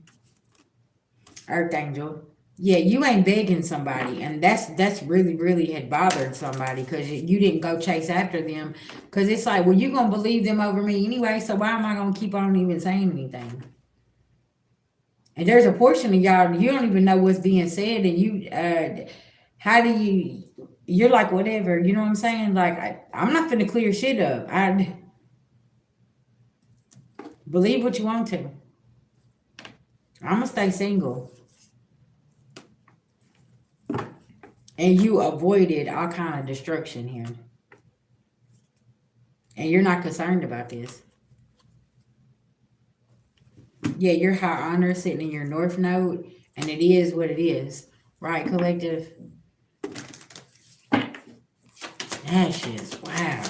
[SPEAKER 1] Earth angel. Yeah, you ain't begging somebody, and that's really really had bothered somebody because you didn't go chase after them. Cause it's like, well, you gonna believe them over me anyway, so why am I gonna keep on even saying anything? And there's a portion of y'all you don't even know what's being said, and you how do you? You're like whatever, you know what I'm saying? Like I'm not gonna clear shit up. I believe what you want to. I'm gonna stay single, and you avoided all kind of destruction here, and you're not concerned about this. Yeah, you're high honor sitting in your north node, and it is what it is, right, collective? That shit's wow,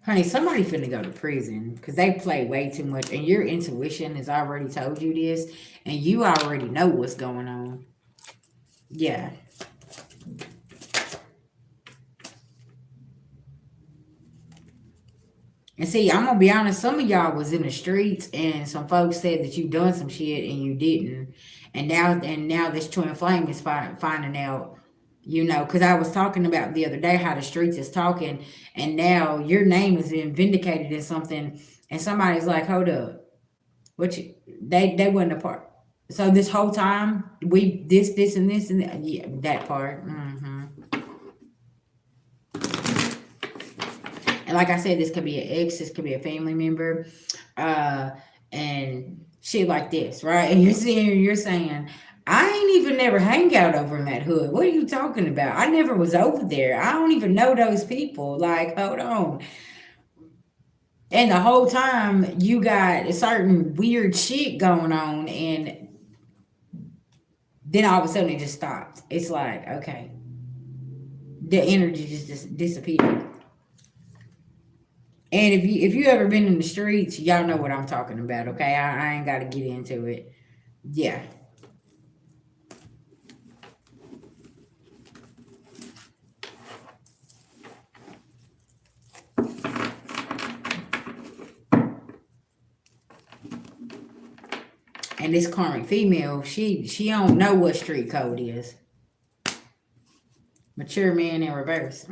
[SPEAKER 1] honey. Somebody finna go to prison because they play way too much, and your intuition has already told you this, and you already know what's going on. Yeah. And see, I'm gonna be honest, some of y'all was in the streets and some folks said that you done some shit and you didn't. And now this twin flame is finding out, because I was talking about the other day how the streets is talking, and now your name has been vindicated in something, and somebody's like, hold up, what you they wasn't a part. So this whole time we this and this and that, yeah, that part. And like I said, this could be an ex, this could be a family member, uh, and shit like this, right? And you're seeing, you're saying, I ain't even never hang out over in that hood. What are you talking about? I never was over there. I don't even know those people. Like, hold on. And the whole time you got a certain weird shit going on, and then all of a sudden it just stopped. It's like, okay, the energy just disappeared. And if you ever been in the streets, y'all know what I'm talking about. Okay, I ain't got to get into it. Yeah, and this karmic female, she don't know what street code is. Mature man in reverse.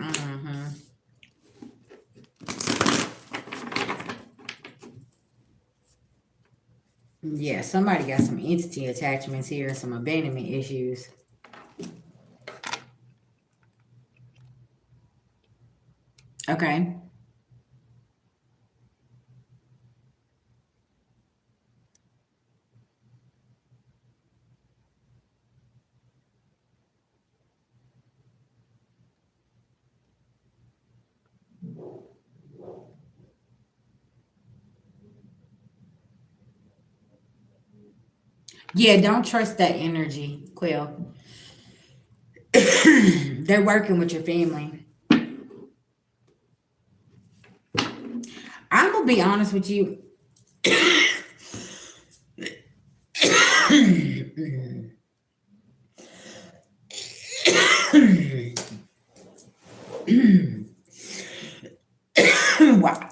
[SPEAKER 1] Yeah, somebody got some entity attachments here and some abandonment issues. Okay. Yeah, don't trust that energy, Quill. They're working with your family. I'm gonna be honest with you. Wow.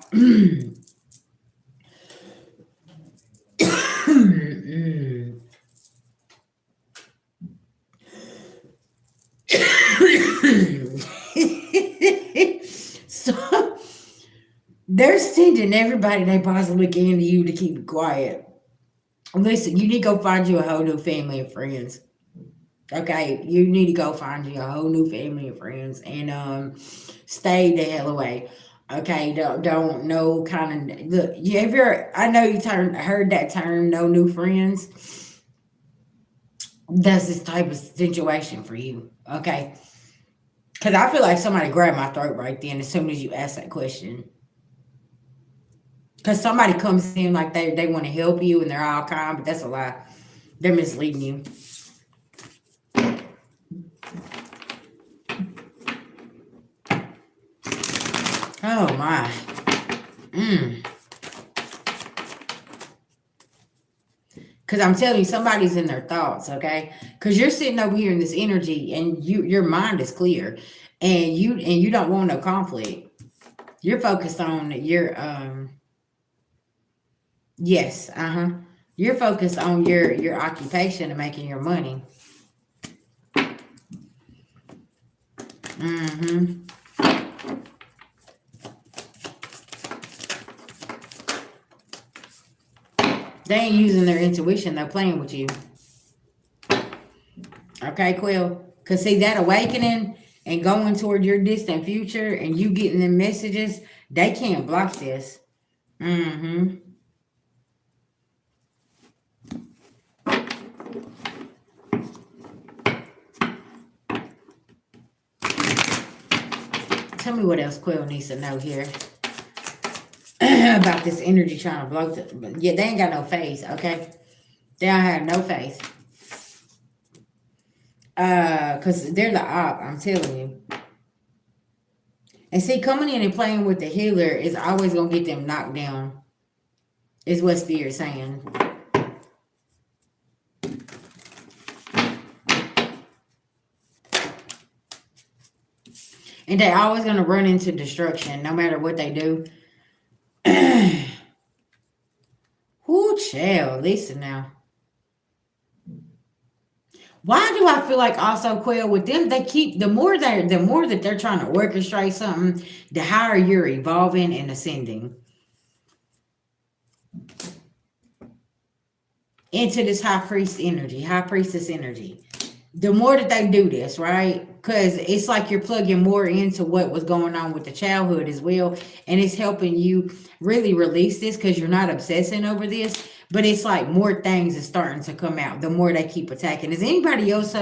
[SPEAKER 1] So they're sending everybody they possibly can to you to keep it quiet. Listen, you need to go find you a whole new family and friends. Okay, you need to go find you a whole new family and friends, and stay the hell away. Okay, don't no kind of look. You ever? I know you heard that term, no new friends. That's this type of situation for you. Okay, because I feel like somebody grabbed my throat right then as soon as you ask that question. Because somebody comes in like they want to help you and they're all kind, but that's a lie. They're misleading you. Oh my. Mm. Cause I'm telling you, somebody's in their thoughts, okay? Cause you're sitting over here in this energy, and your mind is clear, and you don't want no conflict. You're focused on your yes, uh-huh. You're focused on your occupation and making your money. Mm-hmm. They ain't using their intuition, they're playing with you. Okay, Quill. Cause see that awakening and going toward your distant future and you getting them messages, they can't block this. Mm-hmm. Tell me what else Quill needs to know here about this energy trying to blow. Yeah, they ain't got no face, okay? They don't have no face. Cause they're the op, I'm telling you. And see, coming in and playing with the healer is always gonna get them knocked down. Is what Spirit's saying. And they always gonna run into destruction, no matter what they do. Whoo, child, listen now. Why do I feel like also Quail with them? They keep the more that they're trying to orchestrate something, the higher you're evolving and ascending into this high priestess energy. The more that they do this, right? Because it's like you're plugging more into what was going on with the childhood as well, and it's helping you really release this because you're not obsessing over this. But it's like more things are starting to come out the more they keep attacking. Is anybody else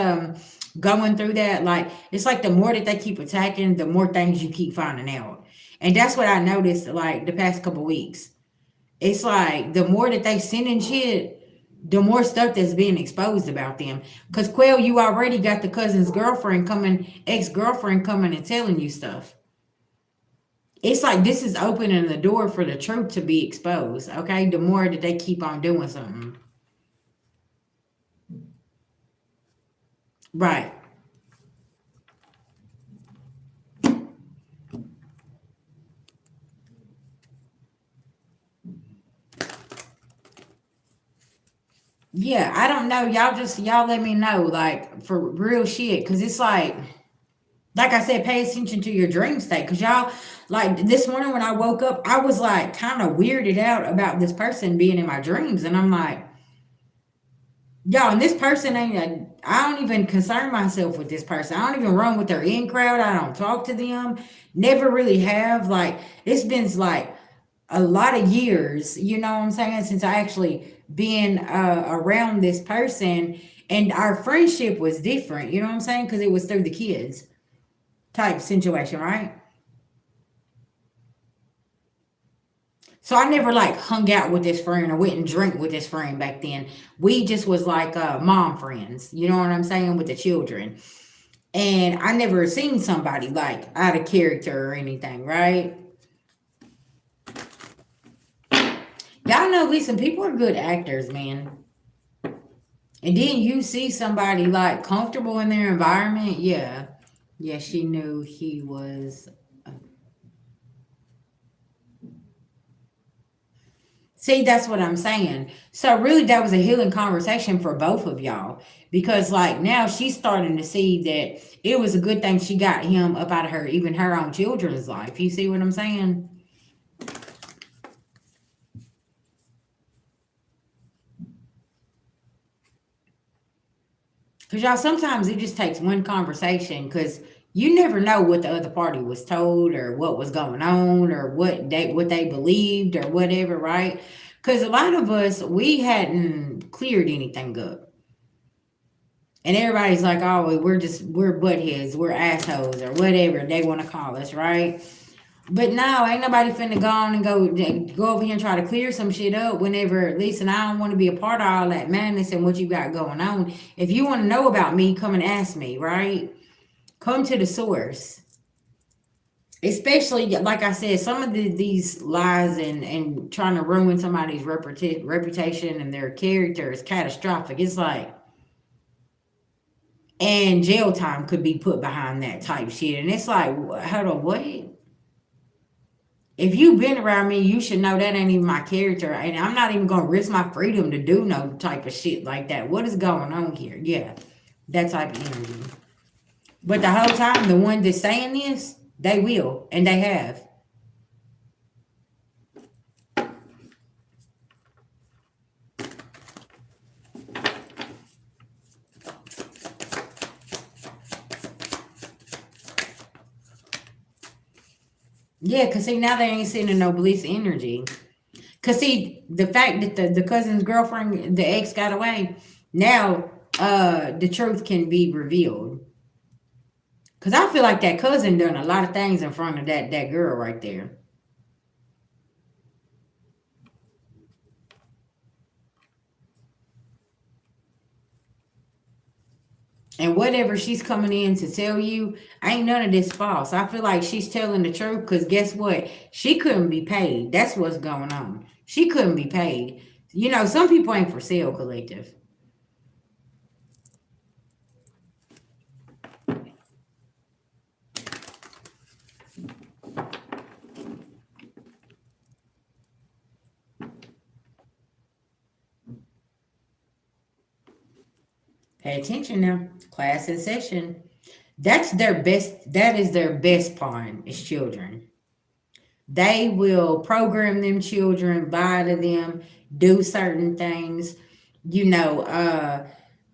[SPEAKER 1] going through that? Like it's like the more that they keep attacking, the more things you keep finding out. And that's what I noticed like the past couple weeks. It's like the more that they sending shit, the more stuff that's being exposed about them. Cause Quail, you already got the cousin's girlfriend coming, ex-girlfriend coming and telling you stuff. It's like this is opening the door for the truth to be exposed. Okay, the more that they keep on doing something. Right. Yeah, I don't know. Y'all let me know, like for real shit. Cause it's like I said, pay attention to your dream state. Cause y'all, like this morning when I woke up, I was like kind of weirded out about this person being in my dreams. And I'm like, y'all, and this person ain't, I don't even concern myself with this person. I don't even run with their in crowd. I don't talk to them. Never really have. Like, it's been like a lot of years, you know what I'm saying, since I actually been around this person. And our friendship was different, you know what I'm saying? Because it was through the kids type situation, right? So I never like hung out with this friend or went and drink with this friend back then. We just was like mom friends, you know what I'm saying, with the children. And I never seen somebody like out of character or anything, right? Y'all know, listen, people are good actors, man. And then you see somebody like comfortable in their environment, yeah. Yeah, she knew he was. See, that's what I'm saying. So really that was a healing conversation for both of y'all. Because like now she's starting to see that it was a good thing she got him up out of her, even her own children's life. You see what I'm saying? Because y'all, sometimes it just takes one conversation because you never know what the other party was told or what was going on or what they believed or whatever, right? Because a lot of us, we hadn't cleared anything up. And everybody's like, oh, we're buttheads, we're assholes, or whatever they want to call us, right? But no, ain't nobody finna go on and go over here and try to clear some shit up whenever, at least, and I don't want to be a part of all that madness and what you got going on. If you want to know about me, come and ask me, right? Come to the source. Especially, like I said, some of these lies and trying to ruin somebody's reputation and their character is catastrophic. It's like, and jail time could be put behind that type shit. And it's like, hold on, what? If you've been around me, you should know that ain't even my character. And I'm not even gonna risk my freedom to do no type of shit like that. What is going on here? Yeah, that type of energy. But the whole time, the one that's saying this, they will, and they have. Yeah, cause see, now they ain't sending no bliss energy. Cause see, the fact that the cousin's girlfriend, the ex, got away, now the truth can be revealed. Cause I feel like that cousin done a lot of things in front of that girl right there. And whatever she's coming in to tell you, ain't none of this false. I feel like she's telling the truth because guess what? She couldn't be paid. That's what's going on. She couldn't be paid. You know, some people ain't for sale, collective. Pay attention now. Class in session. That's their best. That is their best pawn is children. They will program them children, lie to them, do certain things, you know,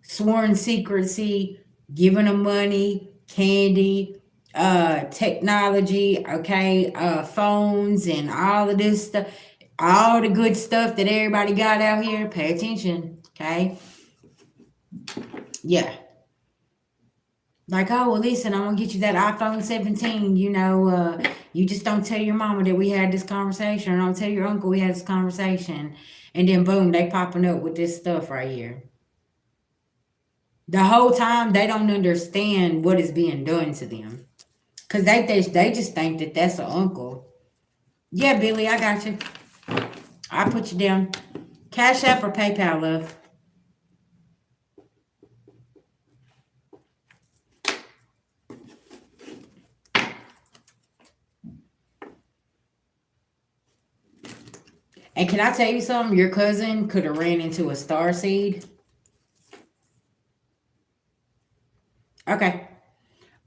[SPEAKER 1] sworn secrecy, giving them money, candy, technology, okay, phones, and all of this stuff, all the good stuff that everybody got out here. Pay attention, okay? Yeah. Like, oh, well, listen, I'm gonna get you that iPhone 17. You just don't tell your mama that we had this conversation, or don't tell your uncle we had this conversation, and then boom, they popping up with this stuff right here. The whole time they don't understand what is being done to them, cause they just think that that's an uncle. Yeah, Billy, I got you. I put you down. Cash App or PayPal, love. And can I tell you something? Your cousin could have ran into a star seed. Okay.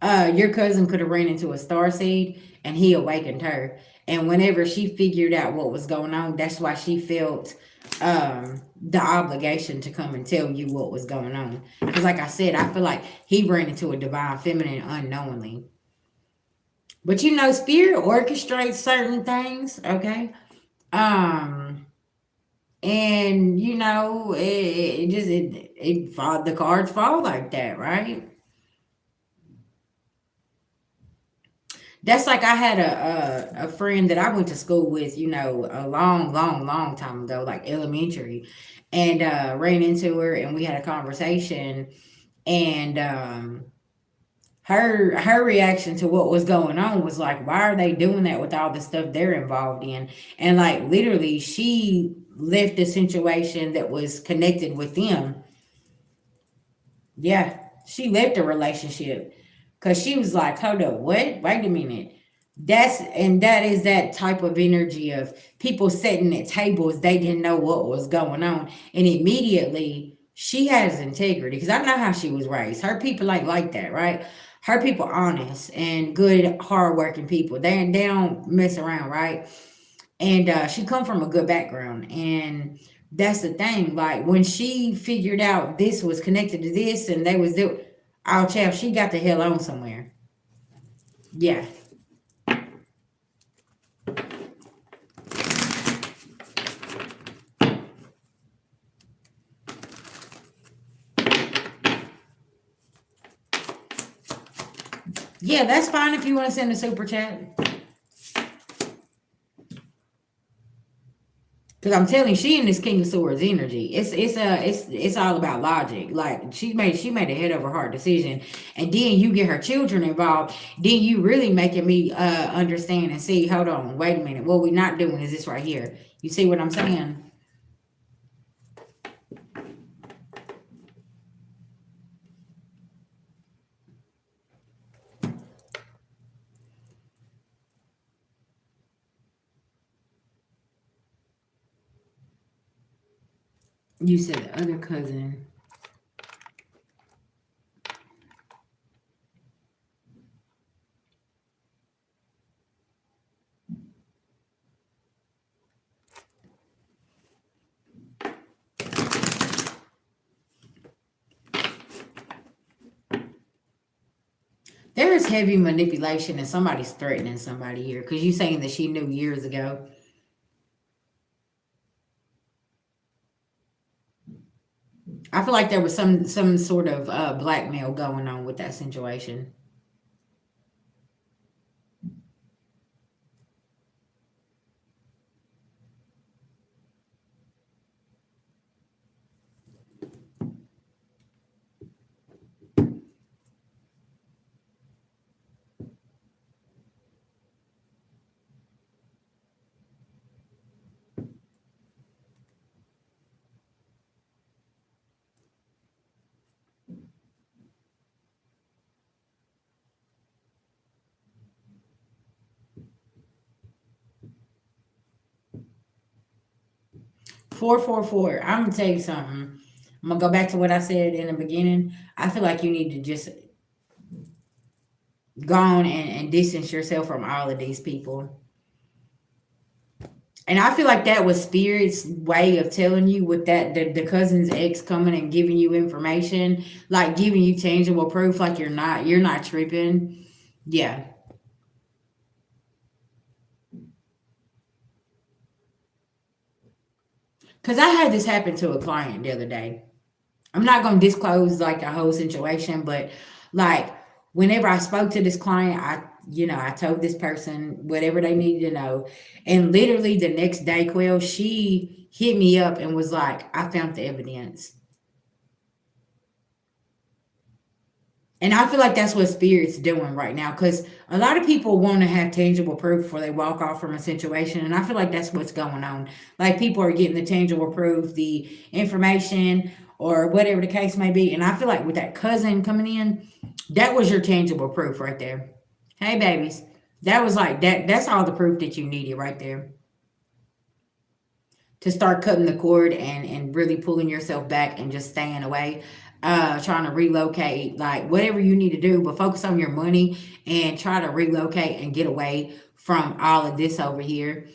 [SPEAKER 1] Your cousin could have ran into a star seed and he awakened her. And whenever she figured out what was going on, that's why she felt the obligation to come and tell you what was going on. Because, like I said, I feel like he ran into a divine feminine unknowingly. But you know, spirit orchestrates certain things, okay? Um, and you know, it just it fall, the cards fall like that, right? That's like I had a friend that I went to school with, you know, a long, long, long time ago, like elementary, and ran into her, and we had a conversation, and her reaction to what was going on was like, why are they doing that with all the stuff they're involved in? And like literally, she left the situation that was connected with them. Yeah, she left the relationship because she was like, hold up, what? Wait a minute. That is that type of energy of people sitting at tables, they didn't know what was going on. And immediately she has integrity because I know how she was raised. Her people ain't like that, right? Her people honest and good, hardworking people. They don't mess around, right? And she come from a good background. And That's the thing. Like when she figured out this was connected to this and they was doing, oh child, she got the hell on somewhere. Yeah. Yeah, that's fine if you want to send a super chat. Because I'm telling you, she in this King of Swords energy. It's all about logic. Like she made a head over heart decision, and then you get her children involved. Then you really making me understand and see. Hold on, wait a minute. What we not doing is this right here. You see what I'm saying? You said the other cousin. There is heavy manipulation and somebody's threatening somebody here because you saying that she knew years ago. I feel like there was some sort of blackmail going on with that situation. 444. I'm gonna tell you something. I'm gonna go back to what I said in the beginning. I feel like you need to just go on and distance yourself from all of these people. And I feel like that was Spirit's way of telling you with that the cousin's ex coming and giving you information, like giving you tangible proof, like you're not tripping. Yeah, because I had this happen to a client the other day. I'm not going to disclose like the whole situation, but like whenever I spoke to this client, I told this person whatever they needed to know, and literally the next day, Quell, she hit me up and was like, "I found the evidence." And I feel like that's what Spirit's doing right now because a lot of people want to have tangible proof before they walk off from a situation. And I feel like that's what's going on. Like people are getting the tangible proof, the information, or whatever the case may be. And I feel like with that cousin coming in, that was your tangible proof right there. Hey, babies. That was like that. That's all the proof that you needed right there to start cutting the cord and really pulling yourself back and just staying away, trying to relocate, like whatever you need to do, but focus on your money and try to relocate and get away from all of this over here,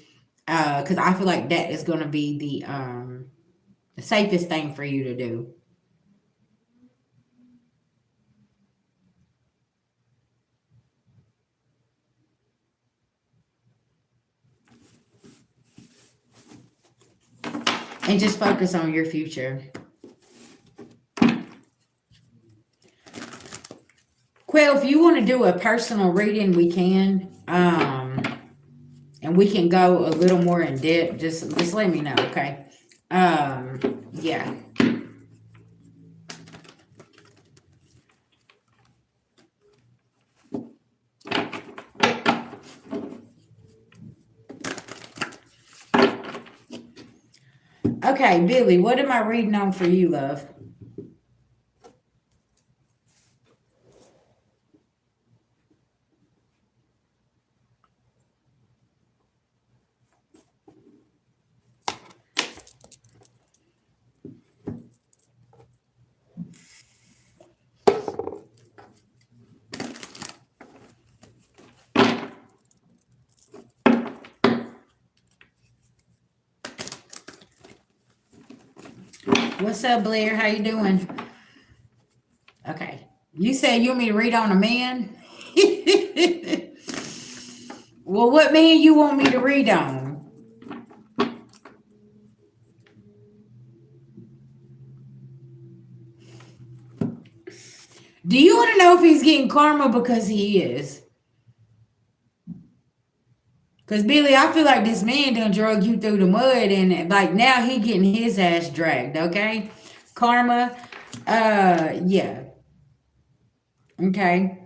[SPEAKER 1] because I feel like that is going to be the safest thing for you to do. And just focus on your future. Quill, if you want to do a personal reading, we can. And we can go a little more in depth. Just let me know, okay? Yeah. Okay, Billy, what am I reading on for you, love? What's up, Blair? How you doing? Okay. You said you want me to read on a man? Well, what man you want me to read on? Do you want to know if he's getting karma because he is? Because Billy, I feel like this man done drug you through the mud and like now he getting his ass dragged, okay? Karma, yeah. Okay.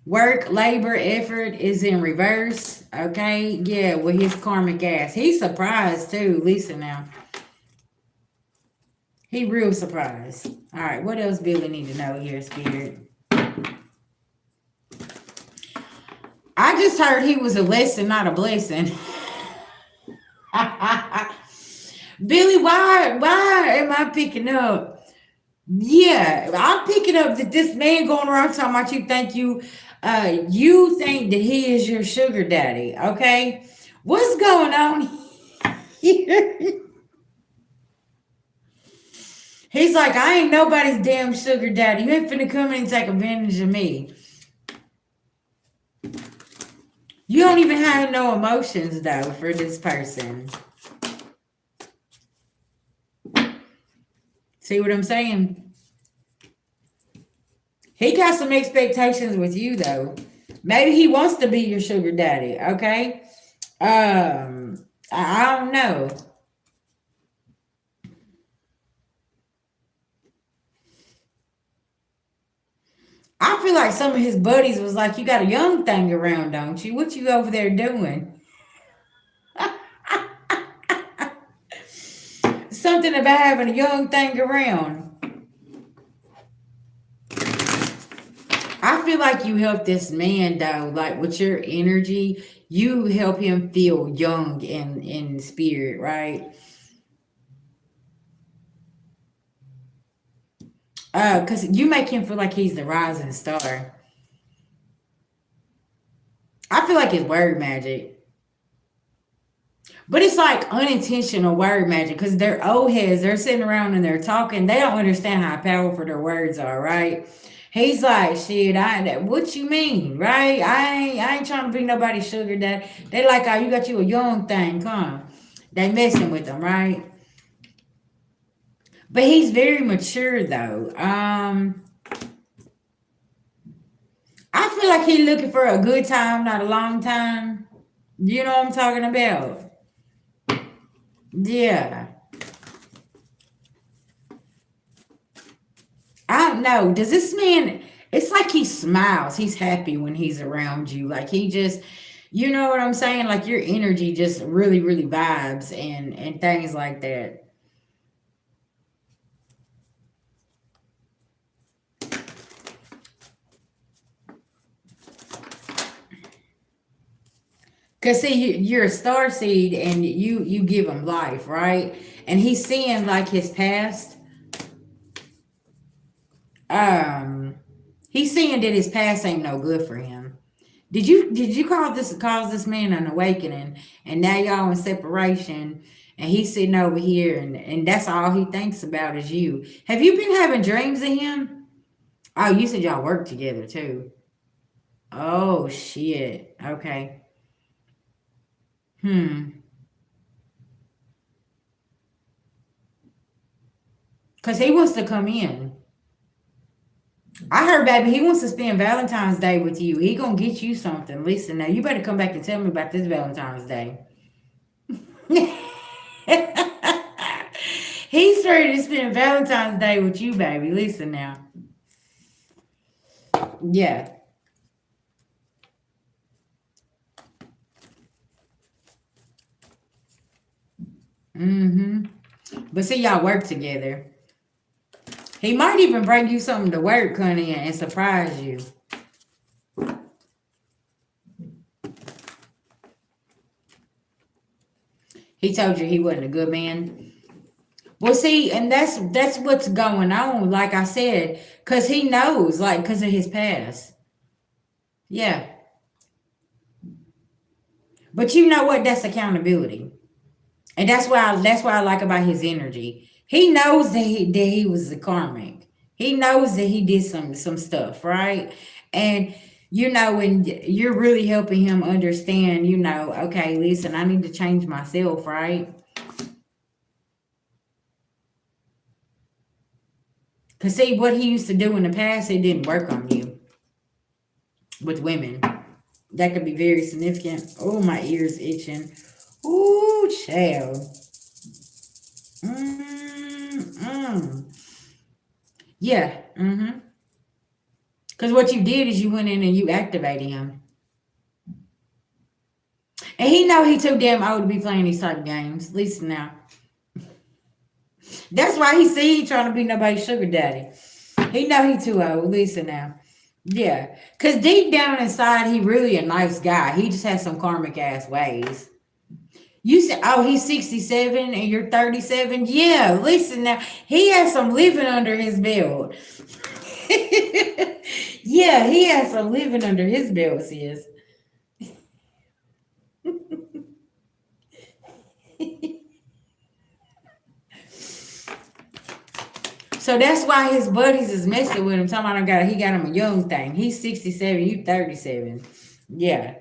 [SPEAKER 1] Work, labor, effort is in reverse. Okay. Yeah, with his karmic ass. He's surprised too. Lisa now. He real surprised. All right. What else Billy need to know here, Spirit? I just heard he was a lesson, not a blessing. Billy, why am I picking up? Yeah, I'm picking up that this man going around talking about you think that he is your sugar daddy, okay? What's going on here? He's like, I ain't nobody's damn sugar daddy. You ain't finna come in and take advantage of me. You don't even have no emotions though for this person. See what I'm saying? He got some expectations with you though. Maybe he wants to be your sugar daddy, okay? I don't know. I feel like some of his buddies was like, you got a young thing around, don't you? What you over there doing? Something about having a young thing around. I feel like you help this man though, like with your energy, you help him feel young in spirit, right? Because you make him feel like he's the rising star. I feel like it's word magic. But it's like unintentional word magic because they're old heads. They're sitting around and they're talking. They don't understand how powerful their words are, right? He's like, shit, what you mean, right? I ain't trying to be nobody's sugar daddy. They like, oh, you got you a young thing, come. They messing with them, right? But he's very mature though. I feel like he's looking for a good time, not a long time. You know what I'm talking about? Yeah. I don't know. Does this man, it's like he smiles. He's happy when he's around you. Like he just, you know what I'm saying? Like your energy just really, really vibes and things like that. Cause see, you're a star seed and you give him life, right? And he's seeing like his past. Um, he's seeing that his past ain't no good for him. Did you cause this man an awakening and now y'all in separation and he's sitting over here and that's all he thinks about is you. Have you been having dreams of him? Oh, you said y'all work together too. Oh shit. Okay. Hmm. Cause he wants to come in. I heard, baby, he wants to spend Valentine's Day with you. He gonna get you something. Listen, now you better come back and tell me about this Valentine's Day. He's ready to spend Valentine's Day with you, baby. Listen now. Yeah. Mm-hmm. But see, y'all work together. He might even bring you something to work, honey, and surprise you. He told you he wasn't a good man. Well, see, and that's what's going on. Like I said, cause he knows, like, cause of his past. Yeah, but you know what? That's accountability, and that's why I like about his energy. He knows that he was the karmic. He knows that he did some stuff, right? And when you're really helping him understand, okay, listen, I need to change myself, right? Cause see what he used to do in the past, it didn't work on you with women. That could be very significant. Oh, my ears itching. Ooh, child. Mm-mm. Yeah. Mm-hmm. Because what you did is you went in and you activated him. And he know he too damn old to be playing these type of games. Listen now. That's why he trying to be nobody's sugar daddy. He know he too old. Listen now. Yeah. Because deep down inside, he really a nice guy. He just has some karmic ass ways. You said, oh, he's 67 and you're 37? Yeah, listen now. He has some living under his belt. Yeah, he has some living under his belt, sis. So that's why his buddies is messing with him. Talking about he got him a young thing. He's 67, you 37. Yeah.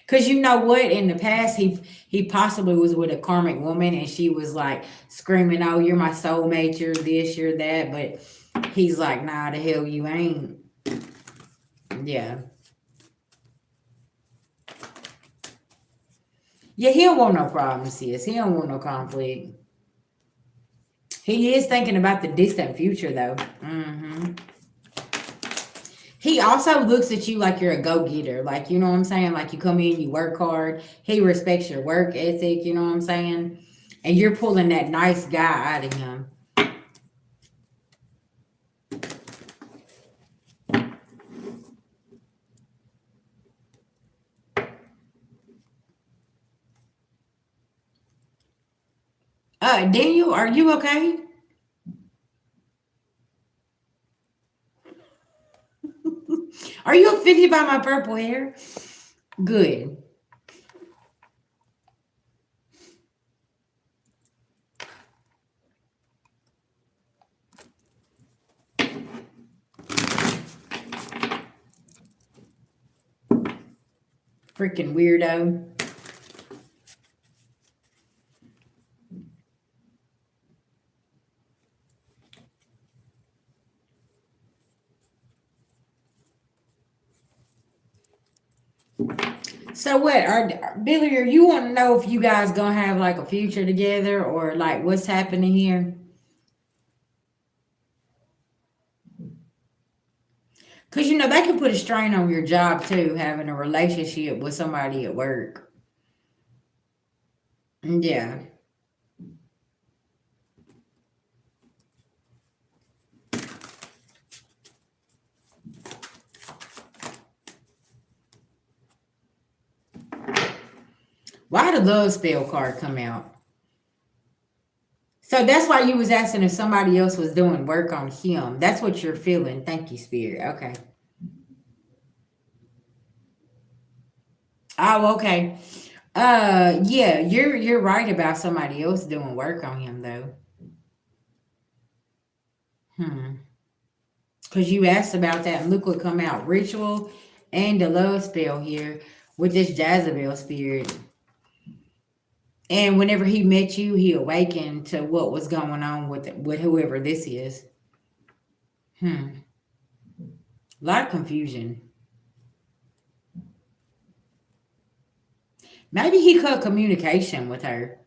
[SPEAKER 1] Cause you know what? In the past, he possibly was with a karmic woman and she was like screaming, "Oh, you're my soulmate, you're this, you're that." But he's like, "Nah, the hell you ain't." Yeah. Yeah, he don't want no problems, sis. He don't want no conflict. He is thinking about the distant future though. Hmm. He also looks at you like you're a go-getter. Like, you know what I'm saying? Like you come in, you work hard. He respects your work ethic, you know what I'm saying? And you're pulling that nice guy out of him. Daniel, are you okay? Are you offended by my purple hair? Good. Freaking weirdo. So what are Billy? Are you want to know if you guys gonna have like a future together or like what's happening here? Cause that can put a strain on your job too, having a relationship with somebody at work. Yeah. Why did the love spell card come out? So that's why you was asking if somebody else was doing work on him. That's what you're feeling. Thank you, Spirit. Okay. Oh, okay. Yeah, you're right about somebody else doing work on him though. Hmm. Because you asked about that and look what come out. Ritual and the love spell here with this Jezebel spirit. And whenever he met you, he awakened to what was going on with whoever this is. Hmm. A lot of confusion. Maybe he cut communication with her.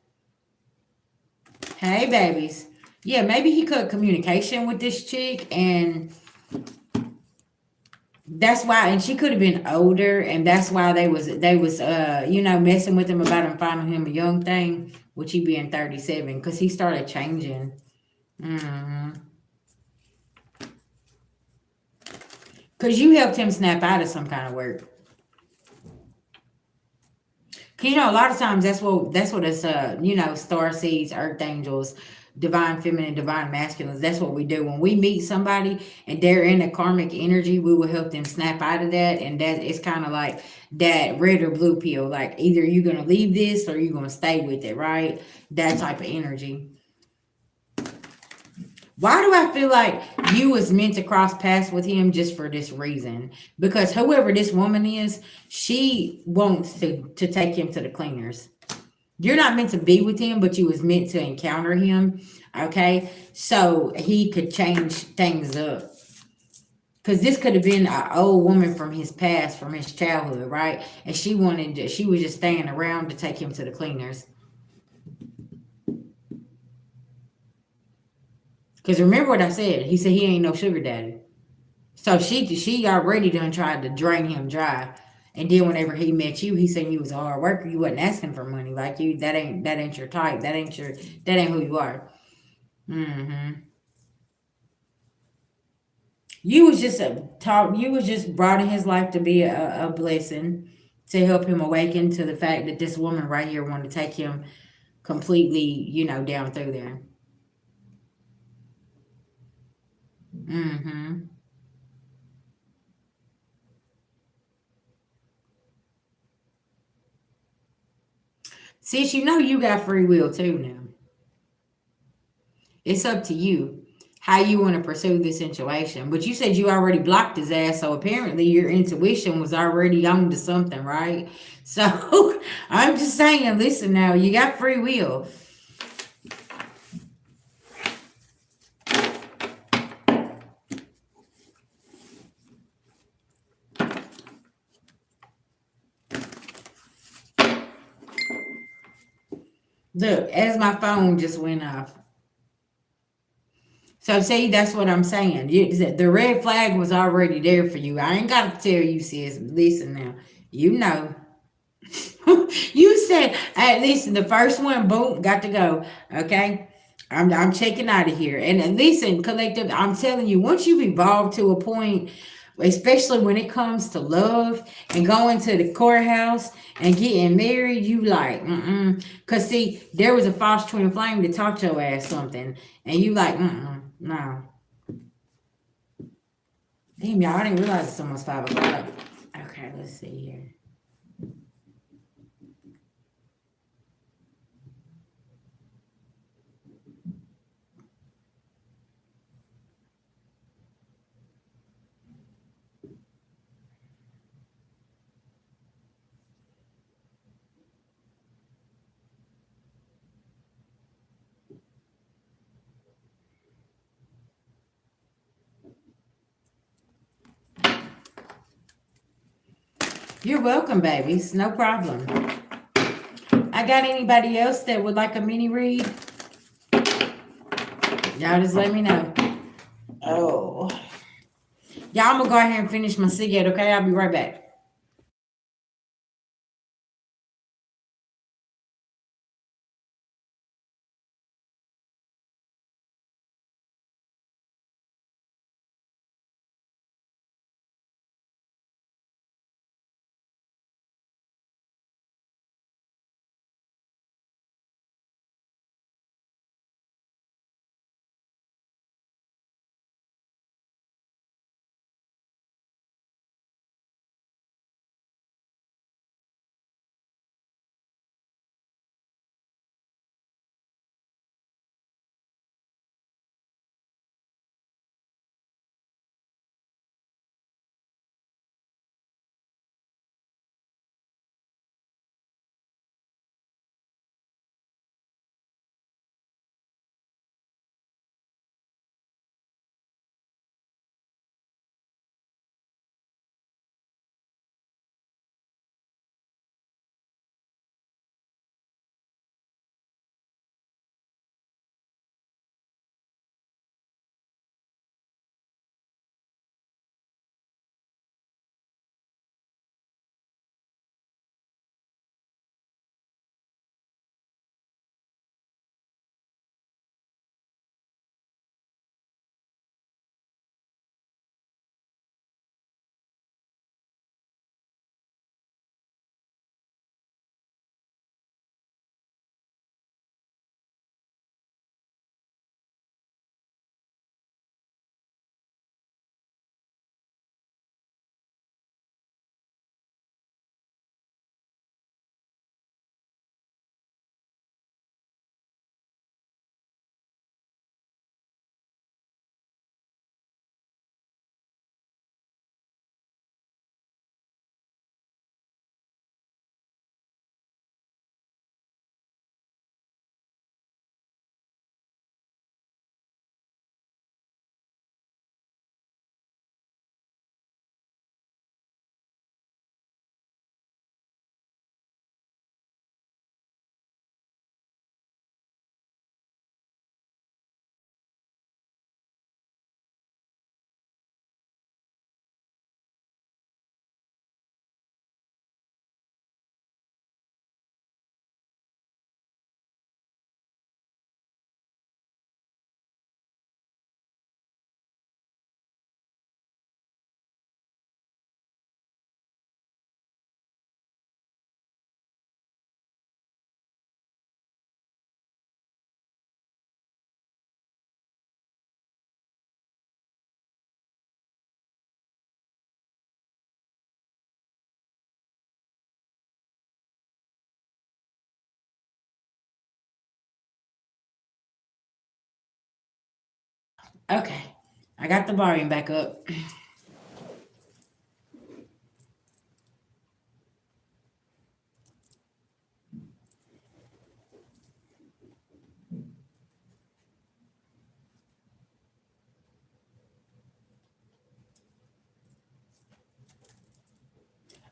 [SPEAKER 1] Hey, babies. Yeah, maybe he cut communication with this chick, and that's why. And she could have been older, and that's why they was messing with him about him finding him a young thing, which he being 37, because he started changing. Hmm. Because you helped him snap out of some kind of work. A lot of times that's what it's star seeds, earth angels, divine feminine, divine masculines. That's what we do when we meet somebody and they're in a karmic energy. We will help them snap out of that, and that it's kind of like that red or blue pill. Like either you're gonna leave this or you're gonna stay with it, right? That type of energy. Why do I feel like you was meant to cross paths with him just for this reason? Because whoever this woman is, she wants to take him to the cleaners. You're not meant to be with him, but you was meant to encounter him. Okay, so he could change things up. Because this could have been an old woman from his past, from his childhood, right? And she was just staying around to take him to the cleaners. Because remember what I said? He said he ain't no sugar daddy. So she already done tried to drain him dry. And then whenever he met you, he said you was a hard worker. You wasn't asking for money. Like you, that ain't your type. That ain't who you are. Mm-hmm. You was just a talk. You was just brought in his life to be a blessing, to help him awaken to the fact that this woman right here wanted to take him completely, down through there. Mm-hmm. Since you got free will too now. It's up to you how you want to pursue this situation. But you said you already blocked his ass, so apparently your intuition was already on to something, right? So I'm just saying, listen now, you got free will. Look, as my phone just went off. So see, that's what I'm saying. The red flag was already there for you. I ain't got to tell you, sis. Listen now. You know. You said, hey, listen, the first one, boom, got to go. Okay. I'm checking out of here. And listen, collective, I'm telling you, once you've evolved to a point, especially when it comes to love and going to the courthouse and getting married, you like, Cause see, there was a false twin flame that taught your ass something, and you like, no. Damn, y'all, I didn't realize it's almost 5 o'clock. Okay, let's see here. You're welcome, babies. No problem. I got anybody else that would like a mini read? Y'all just let me know. Oh. Y'all, I'm gonna go ahead and finish my cigarette, okay? I'll be right back. Okay. I got the volume back up.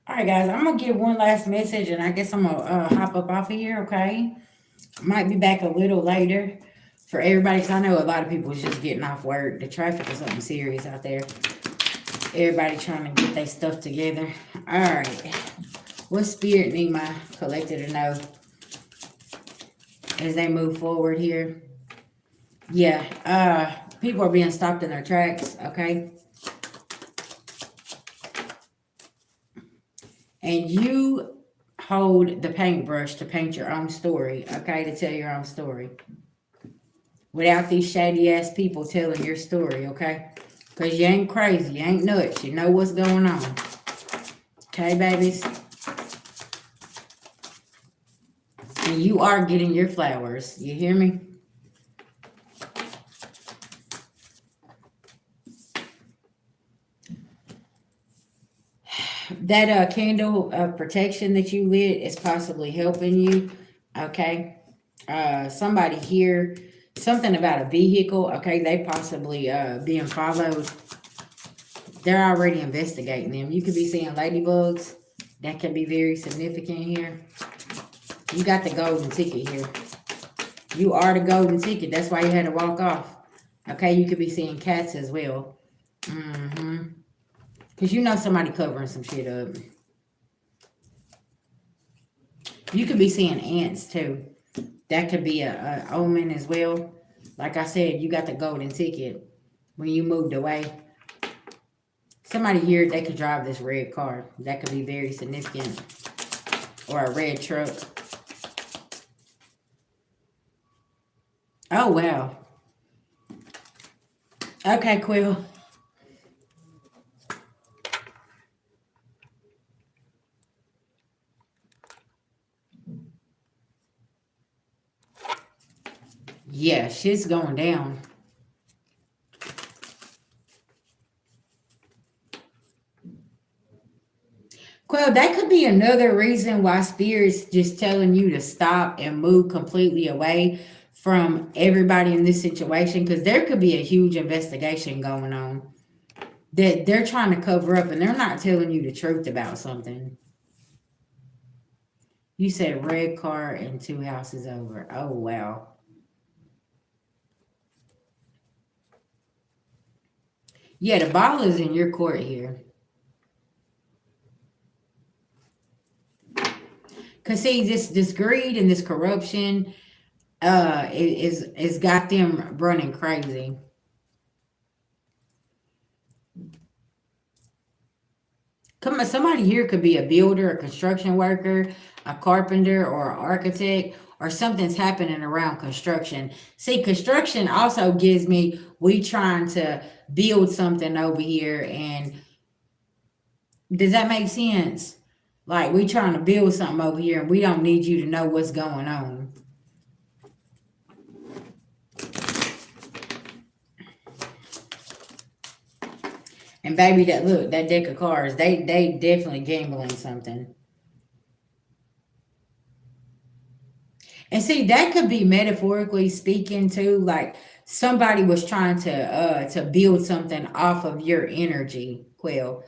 [SPEAKER 1] All right, guys, I'm gonna give one last message, and I guess I'm gonna hop up off of here. Okay, might be back a little later for everybody, because I know a lot of people is just getting off work. The traffic is something serious out there. Everybody trying to get their stuff together. All right, what spirit need my collector to know as they move forward here? Yeah, people are being stopped in their tracks. Okay, and you hold the paintbrush to paint your own story. Okay, to tell your own story without these shady ass people telling your story. Okay, because you ain't crazy, you ain't nuts, you know what's going on. Okay, babies, and you are getting your flowers. You hear me? That candle of protection that you lit is possibly helping you. Okay, somebody here, something about a vehicle. Okay, they possibly being followed. They're already investigating them. You could be seeing ladybugs. That can be very significant here. You got the golden ticket here. You are the golden ticket. That's why you had to walk off. Okay, you could be seeing cats as well. Because you know somebody covering some shit up. You could be seeing ants too. That could be a omen as well. Like I said, you got the golden ticket when you moved away. Somebody here, they could drive this red car. That could be very significant. Or a red truck. Oh, wow. Okay, Quill. Yeah, shit's going down. Quill, that could be another reason why Spirit's just telling you to stop and move completely away from everybody in this situation, because there could be a huge investigation going on that they're trying to cover up, and they're not telling you the truth about something. You said red car and two houses over. Oh, wow. Yeah, the ball is in your court here. Cause see, this greed and this corruption is got them running crazy. Come on, somebody here could be a builder, a construction worker, a carpenter, or an architect, or something's happening around construction. See, construction also gives me we trying to build something over here, and does that make sense? Like we trying to build something over here, and we don't need you to know what's going on. And baby, that look, that deck of cards, they definitely gambling something. And see, that could be metaphorically speaking too, like somebody was trying to build something off of your energy, Quill.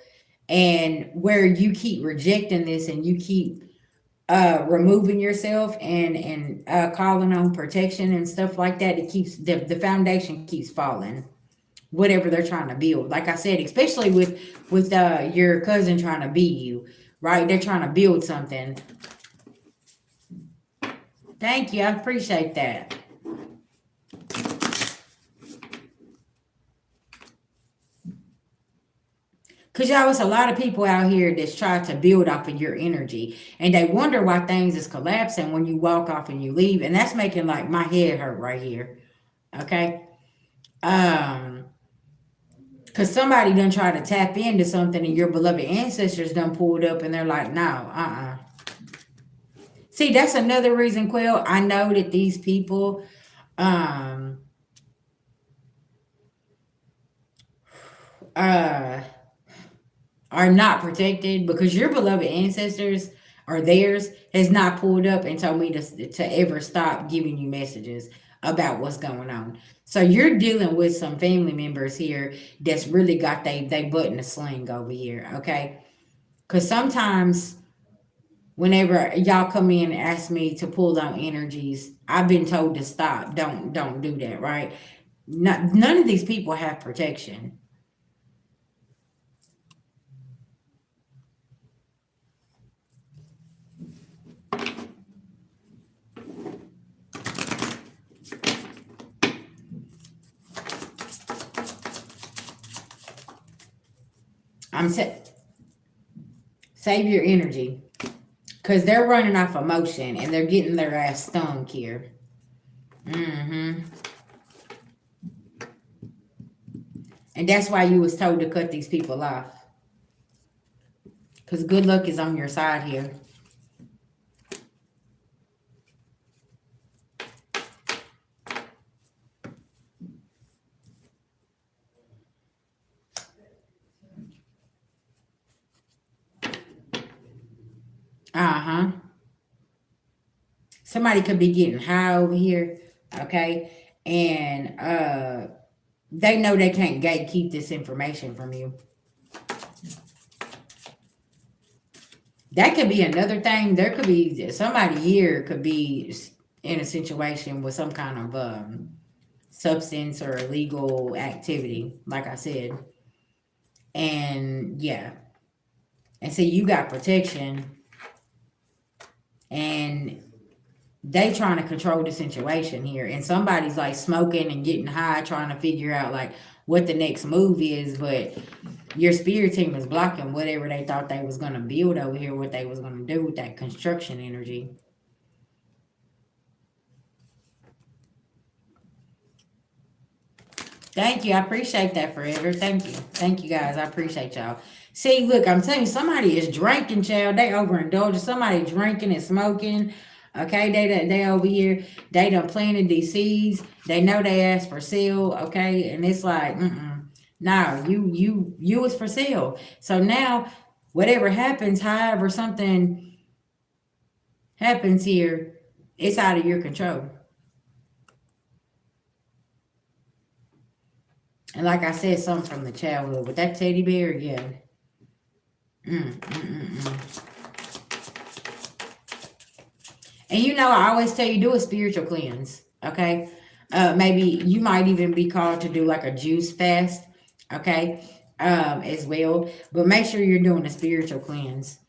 [SPEAKER 1] And where you keep rejecting this and you keep removing yourself and calling on protection and stuff like that, it keeps the foundation keeps falling. Whatever they're trying to build. Like I said, especially with your cousin trying to be you, right? They're trying to build something. Thank you. I appreciate that. Cause y'all, it's a lot of people out here that's trying to build off of your energy, and they wonder why things is collapsing when you walk off and you leave, and that's making like my head hurt right here. Okay, um, cause somebody done try to tap into something, and your beloved ancestors done pulled up, and they're like, no, See, that's another reason, Quill. I know that these people, um, uh are not protected because your beloved ancestors or theirs has not pulled up and told me to ever stop giving you messages about what's going on. So you're dealing with some family members here that's really got they butt in a sling over here, okay? Because sometimes whenever y'all come in and ask me to pull on energies, I've been told to stop. Don't do that, right? None of these people have protection. I'm save your energy because they're running off emotion and they're getting their ass stunk here. Mm-hmm. And that's why you was told to cut these people off. Because good luck is on your side here. Uh-huh. Somebody could be getting high over here, okay? And they know they can't gatekeep this information from you. That could be another thing. There could be somebody here could be in a situation with some kind of substance or illegal activity, like I said. And yeah, and so you got protection, and they trying to control the situation here, and somebody's like smoking and getting high, trying to figure out like what the next move is, but your spirit team is blocking whatever they thought they was gonna build over here, what they was gonna do with that construction energy. Thank you. I appreciate that forever. Thank you. Thank you guys. I appreciate y'all. See, look, I'm telling you, somebody is drinking, child. They overindulged. Somebody drinking and smoking. Okay, they over here. They done planted these seeds. They know they asked for sale. Okay, and it's like, no, you was for sale. So now, whatever happens, however something happens here, it's out of your control. And like I said, something from the childhood with that teddy bear, yeah. And you know, I always tell you do a spiritual cleanse. Okay, maybe you might even be called to do like a juice fast. Okay, as well. But make sure you're doing a spiritual cleanse.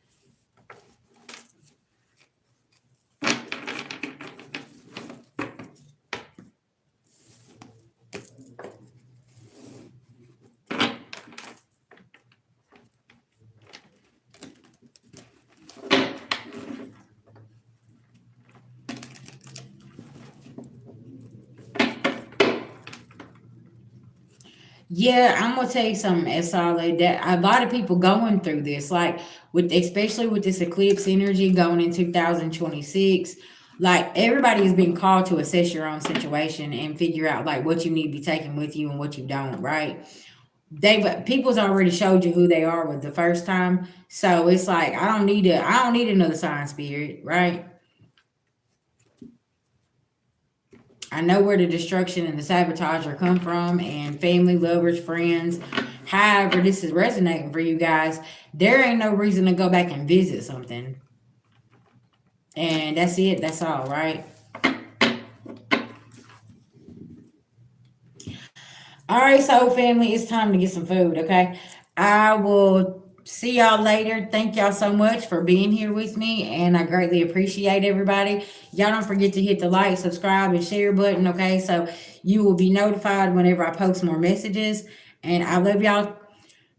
[SPEAKER 1] Yeah, I'm gonna tell you something, as solid that a lot of people going through this, like with especially with this eclipse energy going in 2026. Like everybody has been called to assess your own situation and figure out like what you need to be taking with you and what you don't, right? People's already showed you who they are with the first time. So it's like I don't need another sign spirit, right? I know where the destruction and the sabotage are come from, and family, lovers, friends. However, this is resonating for you guys. There ain't no reason to go back and visit something. And that's it. That's all, right? All right, so family, it's time to get some food, okay? I will see y'all later. Thank y'all so much for being here with me, and I greatly appreciate everybody. Y'all don't forget to hit the like, subscribe, and share button, okay? So you will be notified whenever I post more messages. And I love y'all.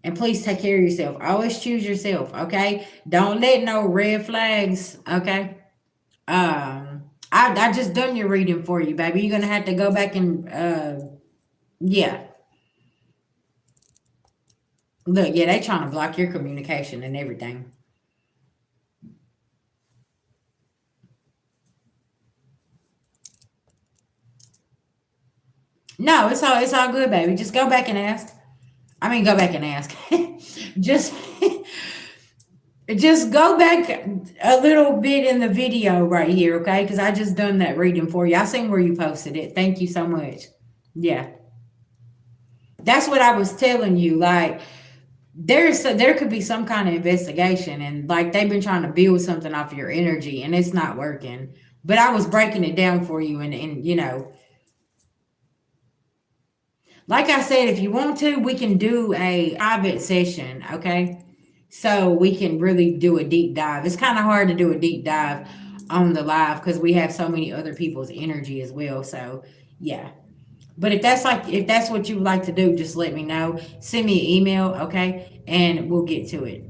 [SPEAKER 1] And please take care of yourself. Always choose yourself, okay? Don't let no red flags, okay? I just done your reading for you, baby. You're gonna have to go back and yeah. Look, yeah, they trying to block your communication and everything. No, it's all good, baby. Just go back and ask. I mean, go back and ask. just just go back a little bit in the video right here, okay? Because I just done that reading for you. I seen where you posted it. Thank you so much. Yeah, that's what I was telling you. Like, there could be some kind of investigation, and like they've been trying to build something off of your energy, and it's not working. But I was breaking it down for you, and like I said, if you want to, we can do a private session, okay? So we can really do a deep dive. It's kind of hard to do a deep dive on the live because we have so many other people's energy as well. So yeah. But if that's what you would like to do, just let me know. Send me an email, okay? And we'll get to it.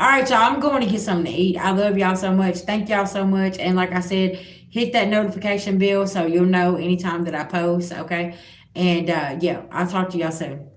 [SPEAKER 1] All right, y'all. I'm going to get something to eat. I love y'all so much. Thank y'all so much. And like I said, hit that notification bell so you'll know anytime that I post, okay? And yeah, I'll talk to y'all soon.